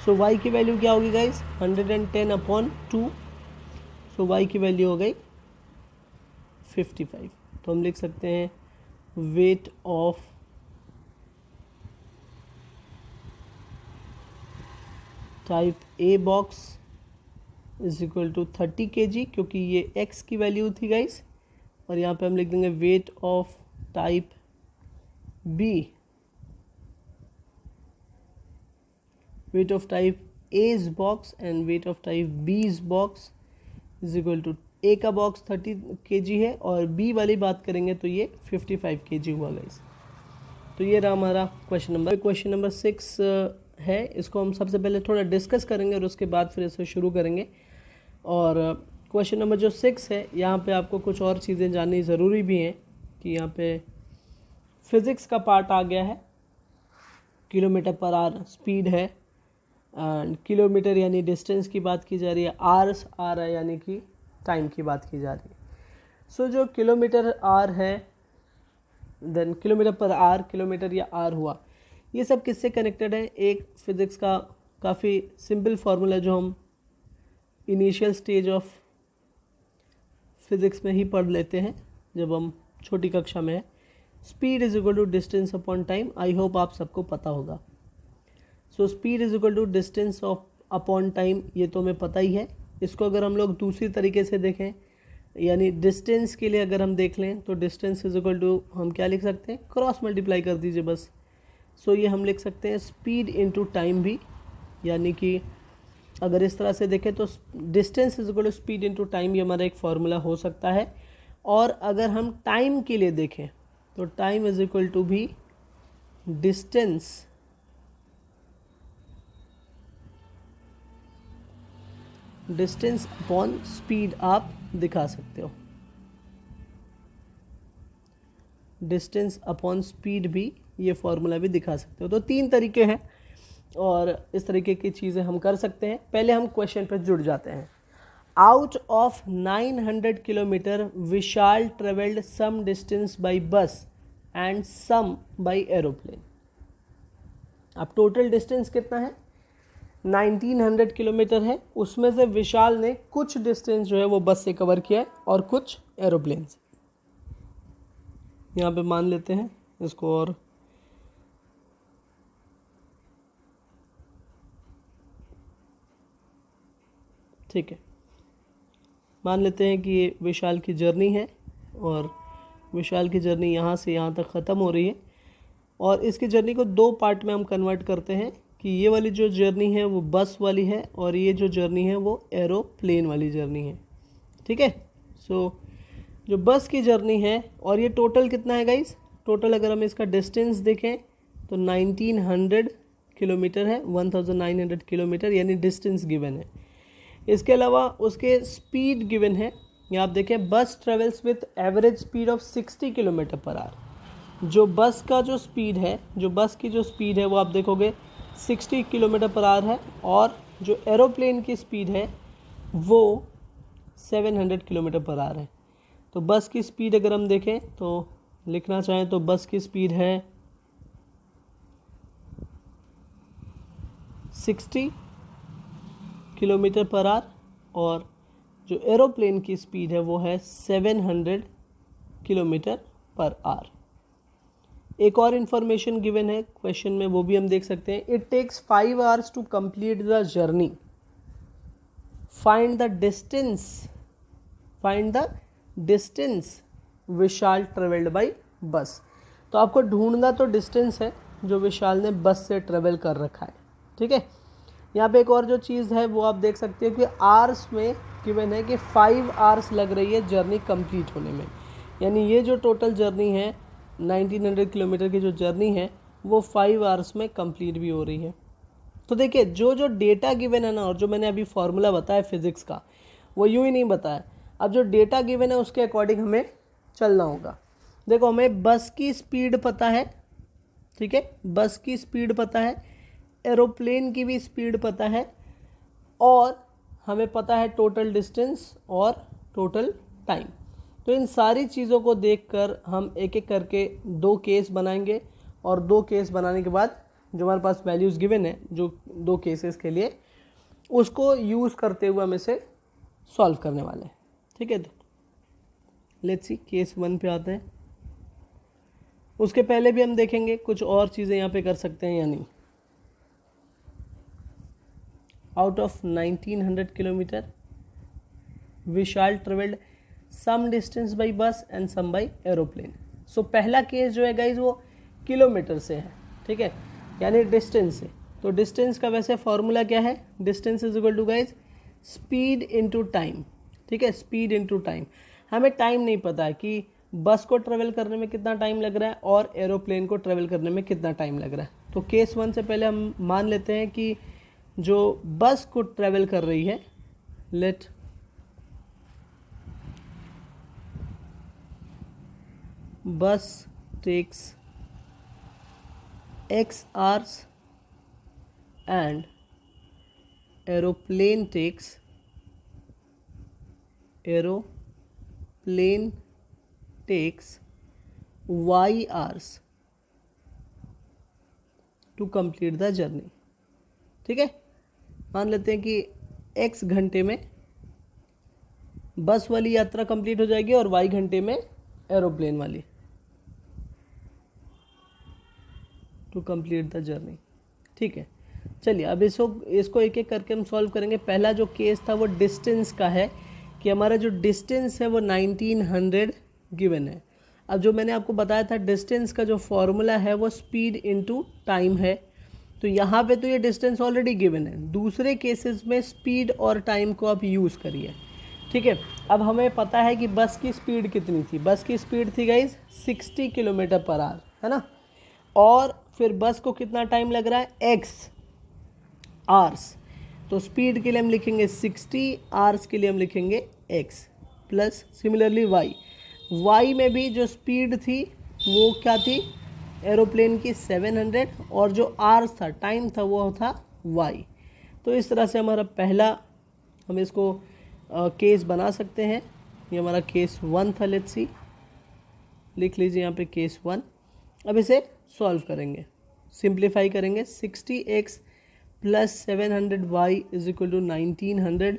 सो y की वैल्यू क्या होगी गाइस, 110/2। सो y की वैल्यू हो गई 55। तो हम लिख सकते हैं weight of type A box is equal to 30 kg, क्योंकि ये x की वैल्यू थी गाइस, और यहाँ पे हम लिख देंगे weight of type B, weight of type A's box and weight of type B's box is equal to A का बॉक्स 30 kg है और बी वाली बात करेंगे तो ये 55 kg हुआ गाइस। तो ये रहा हमारा क्वेश्चन नंबर 6 है। इसको हम सबसे पहले थोड़ा डिस्कस करेंगे और उसके बाद फिर इसे शुरू करेंगे। और क्वेश्चन नंबर जो 6 है, यहाँ पे आपको कुछ और चीज़ें जाननी ज़रूरी भी हैं कि यहाँ पे फिज़िक्स का पार्ट आ गया है, किलोमीटर पर आवर स्पीड है, एंड किलोमीटर यानी डिस्टेंस की बात की जा रही है, आर्स आ रहा है यानी कि टाइम की बात की जा रही है। सो जो किलोमीटर आर है, देन किलोमीटर पर आर, किलोमीटर या आर हुआ, ये सब किससे कनेक्टेड है। एक फिज़िक्स का काफ़ी सिंपल फार्मूला जो हम इनिशियल स्टेज ऑफ फिज़िक्स में ही पढ़ लेते हैं जब हम छोटी कक्षा में है, speed is equal to distance upon time. I hope आप सबको पता होगा। So speed is equal to distance of upon time, ये तो हमें पता ही है। इसको अगर हम लोग दूसरी तरीके से देखें, यानी डिस्टेंस के लिए अगर हम देख लें तो डिस्टेंस इज इक्वल टू हम क्या लिख सकते हैं, क्रॉस मल्टीप्लाई कर दीजिए बस। सो ये हम लिख सकते हैं स्पीड इनटू टाइम भी, यानी कि अगर इस तरह से देखें तो distance is equal to speed into time, ये हमारा एक फार्मूला हो सकता है। और अगर हम टाइम के लिए देखें तो टाइम इज इक्वल टू भी डिस्टेंस अपॉन स्पीड आप दिखा सकते हो। डिस्टेंस अपॉन स्पीड भी ये फॉर्मूला भी दिखा सकते हो। तो 3 तरीके हैं और इस तरीके की चीज़ें हम कर सकते हैं। पहले हम क्वेश्चन पर जुड़ जाते हैं। Out of 900 kilometre Vishal travelled some distance by bus and some by aeroplane. अब टोटल डिस्टेंस कितना है, 1900 किलोमीटर है। उसमें से विशाल ने कुछ डिस्टेंस जो है वो बस से कवर किया है और कुछ एरोप्लेन से। यहाँ पे मान लेते हैं इसको, और ठीक है, मान लेते हैं कि ये विशाल की जर्नी है और विशाल की जर्नी यहाँ से यहाँ तक ख़त्म हो रही है। और इसकी जर्नी को 2 पार्ट में हम कन्वर्ट करते हैं कि ये वाली जो जर्नी है वो बस वाली है और ये जो जर्नी है वो एरोप्लेन वाली जर्नी है। ठीक है। सो जो बस की जर्नी है, और ये टोटल कितना है गाइस, टोटल अगर हम इसका डिस्टेंस देखें तो 1900 किलोमीटर है, 1900 किलोमीटर यानी डिस्टेंस गिवन है। इसके अलावा उसके स्पीड गिवन है। यहाँ आप देखें बस travels with average speed of 60 kilometre per hour. जो बस का जो स्पीड है, जो बस की जो स्पीड है वो आप देखोगे 60 किलोमीटर पर आवर है, और जो एरोप्लेन की स्पीड है वो 700 किलोमीटर पर आवर है। तो बस की स्पीड अगर हम देखें तो लिखना चाहें तो बस की स्पीड है 60 किलोमीटर पर आवर, और जो एरोप्लेन की स्पीड है वो है 700 किलोमीटर पर आवर। एक और इन्फॉर्मेशन गिवन है क्वेश्चन में, वो भी हम देख सकते हैं। It takes 5 hours to complete the journey, find the distance Vishal travelled by bus. तो आपको ढूंढना तो डिस्टेंस है जो विशाल ने बस से ट्रेवल कर रखा है। ठीक है। यहाँ पे एक और जो चीज़ है वो आप देख सकते हो कि आवर्स में गिवन है कि 5 आवर्स लग रही है जर्नी कंप्लीट होने में, यानी ये जो टोटल जर्नी है 1900 किलोमीटर की जो जर्नी है वो 5 आवर्स में कंप्लीट भी हो रही है। तो देखिए जो जो डेटा गिवन है ना, और जो मैंने अभी फार्मूला बताया फिज़िक्स का, वो यूँ ही नहीं बताया। अब जो डेटा गिवन है उसके अकॉर्डिंग हमें चलना होगा। देखो हमें बस की स्पीड पता है, ठीक है, बस की स्पीड पता है, एरोप्लेन की भी स्पीड पता है, और हमें पता है टोटल डिस्टेंस और टोटल टाइम। तो इन सारी चीज़ों को देखकर हम एक एक करके 2 केस बनाएंगे, और 2 केस बनाने के बाद जो हमारे पास वैल्यूज़ गिवन है जो दो केसेस के लिए, उसको यूज़ करते हुए हम इसे सॉल्व करने वाले हैं। ठीक है, तो लेट्स सी केस 1 पे आते हैं। उसके पहले भी हम देखेंगे कुछ और चीज़ें यहाँ पे कर सकते हैं या नहीं। Out of 1900 kilometre Vishal travelled some distance by bus and some by aeroplane. So पहला केस जो है गाइज वो किलोमीटर से है, ठीक है, यानी डिस्टेंस से। तो डिस्टेंस का वैसे फॉर्मूला क्या है, distance is equal to guys speed into time. ठीक है, स्पीड इनटू टाइम। हमें टाइम नहीं पता है कि बस को ट्रेवल करने में कितना टाइम लग रहा है और एरोप्लेन को ट्रेवल करने में कितना टाइम लग रहा है। तो केस 1 से पहले हम मान लेते हैं कि जो बस को ट्रेवल कर रही है, late bus takes x hours and aeroplane takes y hours to complete the journey। ठीक है, मान लेते हैं कि x घंटे में बस वाली यात्रा कंप्लीट हो जाएगी और y घंटे में एरोप्लेन वाली, टू कंप्लीट द जर्नी। ठीक है, चलिए अब इसको एक एक करके हम सॉल्व करेंगे। पहला जो केस था वो डिस्टेंस का है कि हमारा जो डिस्टेंस है वो 1900 गिवन है। अब जो मैंने आपको बताया था डिस्टेंस का जो फॉर्मूला है वो स्पीड इनटू टाइम है, तो यहाँ पे तो ये डिस्टेंस ऑलरेडी गिवन है। दूसरे केसेस में स्पीड और टाइम को आप यूज़ करिए। ठीक है, अब हमें पता है कि बस की स्पीड कितनी थी। बस की स्पीड थी गाइज 60 किलोमीटर पर आवर, है ना। और फिर बस को कितना टाइम लग रहा है, x आवर्स। तो स्पीड के लिए हम लिखेंगे 60, आवर्स के लिए हम लिखेंगे x, प्लस सिमिलरली y में भी जो स्पीड थी वो क्या थी एरोप्लेन की 700, और जो आवर्स था, टाइम था, वो था y। तो इस तरह से हमारा पहला हम इसको केस बना सकते हैं। ये हमारा केस 1 था। लेट्स सी, लिख लीजिए यहाँ पे केस 1। अब इसे सॉल्व करेंगे, सिंप्लीफाई करेंगे। 60x plus 700y is equal to 1900।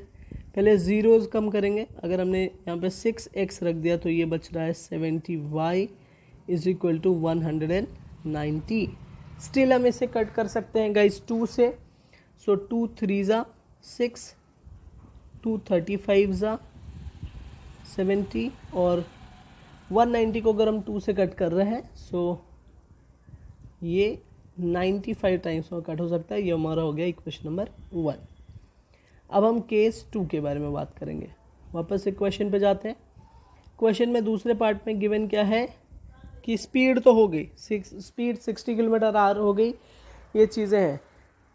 पहले ज़ीरोज़ कम करेंगे। अगर हमने यहाँ पे 6x रख दिया तो ये बच रहा है 70y is equal to 190। Still हम इसे कट कर सकते हैं गाइज 2 से। सो 2 3 ज़ा 6, 2 35 ज़ा 70, और 190 को अगर हम 2 से कट कर रहे हैं सो ये 95 टाइम्स में कट हो सकता है। ये हमारा हो गया इक्वेशन नंबर 1। अब हम केस 2 के बारे में बात करेंगे। वापस से क्वेश्चन पे जाते हैं। क्वेश्चन में दूसरे पार्ट में गिवन क्या है कि स्पीड तो हो गई, स्पीड 60 किलोमीटर आवर हो गई, ये चीज़ें हैं।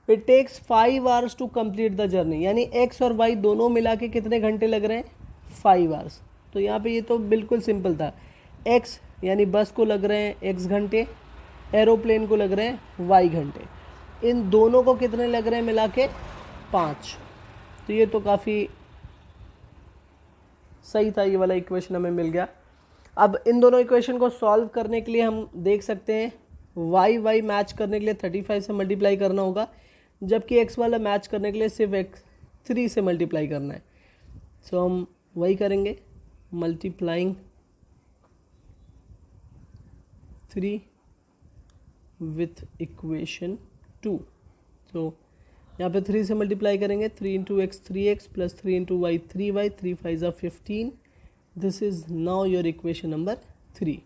It takes 5 hours to complete the journey, यानी x और y दोनों मिला के कितने घंटे लग रहे हैं, 5 आवर्स। तो यहाँ पे ये तो बिल्कुल सिंपल था। x यानी बस को लग रहे हैं x घंटे, एरोप्लेन को लग रहे हैं y घंटे। इन दोनों को कितने लग रहे हैं मिला के, 5। तो ये तो काफ़ी सही था, ये वाला इक्वेशन हमें मिल गया। अब इन दोनों इक्वेशन को सॉल्व करने के लिए हम देख सकते हैं y मैच करने के लिए 35 से मल्टीप्लाई करना होगा, जबकि x वाला मैच करने के लिए सिर्फ x 3 से मल्टीप्लाई करना है। सो हम वही करेंगे, मल्टीप्लाइंग 3 विथ इक्वेशन 2। तो यहाँ पे 3 से मल्टीप्लाई करेंगे, 3 into X 3x plus 3 into Y 3y, 3 5 ज़ा 15। This is now your equation number 3।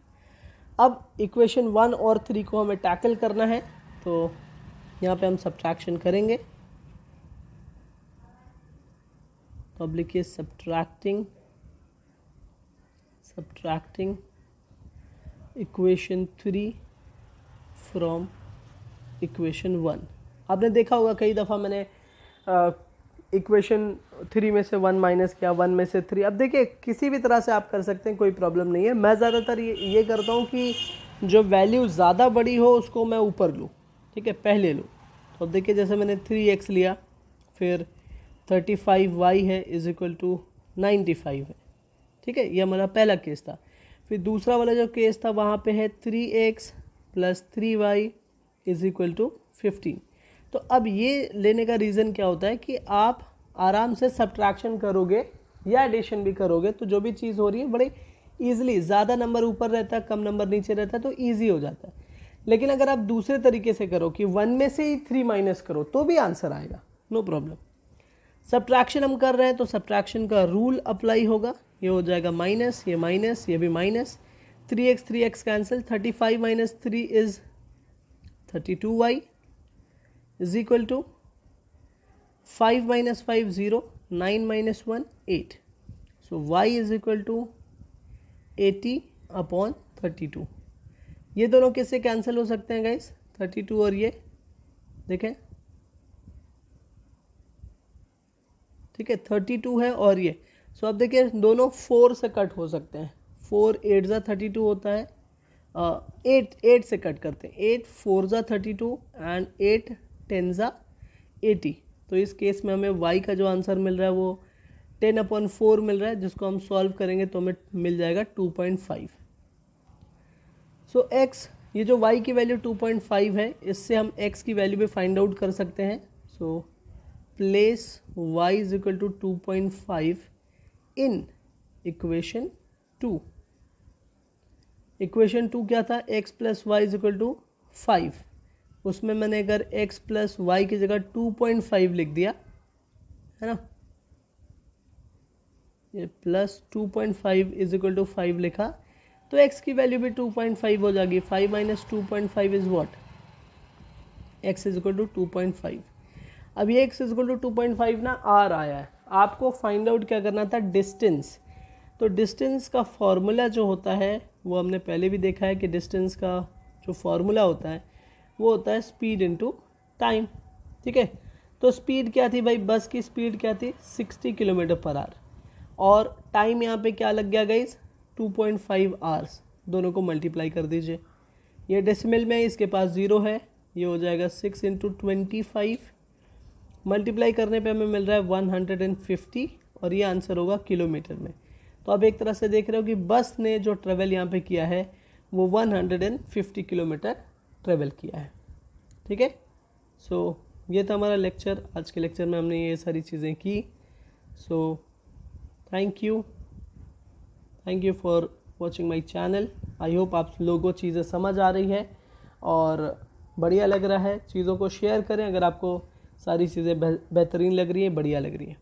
अब इक्वेशन 1 और 3 को हमें टैकल करना है, तो यहाँ पे हम सब्ट्रैक्शन करेंगे। तो अब लिखिए सब्ट्रैक्टिंग इक्वेशन 3 फ्रॉम इक्वेशन 1। आपने देखा होगा कई दफ़ा मैंने इक्वेशन 3 में से 1 माइनस किया, 1 में से 3। अब देखिए किसी भी तरह से आप कर सकते हैं, कोई प्रॉब्लम नहीं है। मैं ज़्यादातर ये करता हूँ कि जो वैल्यू ज़्यादा बड़ी हो उसको मैं ऊपर लूँ, ठीक है, पहले लूँ। तो अब देखिए जैसे मैंने 3x लिया, फिर 35y है इज इक्वल टू 95 है, ठीक है, ये हमारा पहला केस था। फिर दूसरा वाला जो केस था वहाँ पे है 3x plus 3y is equal to 15। तो अब ये लेने का रीज़न क्या होता है कि आप आराम से सब्ट्रैक्शन करोगे या एडिशन भी करोगे तो जो भी चीज़ हो रही है बड़े ईजिली, ज़्यादा नंबर ऊपर रहता है कम नंबर नीचे रहता है तो ईजी हो जाता है। लेकिन अगर आप दूसरे तरीके से करो कि 1 में से ही 3 माइनस करो तो भी आंसर आएगा, नो प्रॉब्लम। सब्ट्रैक्शन हम कर रहे हैं तो सब्ट्रैक्शन का रूल अप्लाई होगा, ये हो जाएगा माइनस, ये भी minus, 3x cancel, 35 minus 3 is 32y is equal to 5 minus 5 0, 9 minus 1 8, so y is equal to 80/32। ये दोनों किससे कैंसिल हो सकते हैं गाइस, 32 और ये देखें, ठीक है 32 है और ये, सो अब देखिए दोनों 4 से कट हो सकते हैं, 4 8 ज़ा 32 होता है, 8 से कट करते हैं, 8 4 ज़ा 32 एंड 8 10 ज़ा 80। तो इस केस में हमें y का जो आंसर मिल रहा है वो 10/4 मिल रहा है, जिसको हम सॉल्व करेंगे तो हमें मिल जाएगा 2.5। सो x, ये जो y की वैल्यू 2.5 है, इससे हम x की वैल्यू भी फाइंड आउट कर सकते हैं। So place y is equal to 2.5 in equation 2। Equation 2 क्या था, x plus Y is equal to 5, उसमें मैंने अगर x प्लस वाई की जगह 2.5 लिख दिया है ना, ये प्लस 2.5 इज इक्वल टू 5 लिखा तो x की वैल्यू भी 2.5 हो जाएगी। 5 minus 2.5 is what, x is equal to 2.5। अब ये x इज इक्वल टू 2.5 ना r आया है, आपको फाइंड आउट क्या करना था, डिस्टेंस। तो डिस्टेंस का फॉर्मूला जो होता है वो हमने पहले भी देखा है कि डिस्टेंस का जो फॉर्मूला होता है वो होता है स्पीड इनटू टाइम, ठीक है। तो स्पीड क्या थी भाई, बस की स्पीड क्या थी 60 किलोमीटर पर आवर, और टाइम यहाँ पे क्या लग गया गाइस 2.5 आवर्स, दोनों को मल्टीप्लाई कर दीजिए। ये डेसिमल में इसके पास 0 है, ये हो जाएगा 6 इंटू 25, मल्टीप्लाई करने पे हमें मिल रहा है 150 और ये आंसर होगा किलोमीटर में। तो आप एक तरह से देख रहे हो कि बस ने जो ट्रेवल यहाँ पे किया है वो 150 किलोमीटर ट्रेवल किया है, ठीक है। सो ये था हमारा लेक्चर, आज के लेक्चर में हमने ये सारी चीज़ें की। So thank you for watching my channel. I hope आप लोगों को चीज़ें समझ आ रही है और बढ़िया लग रहा है। चीज़ों को शेयर करें अगर आपको सारी चीज़ें बेहतरीन लग रही है, बढ़िया लग रही है।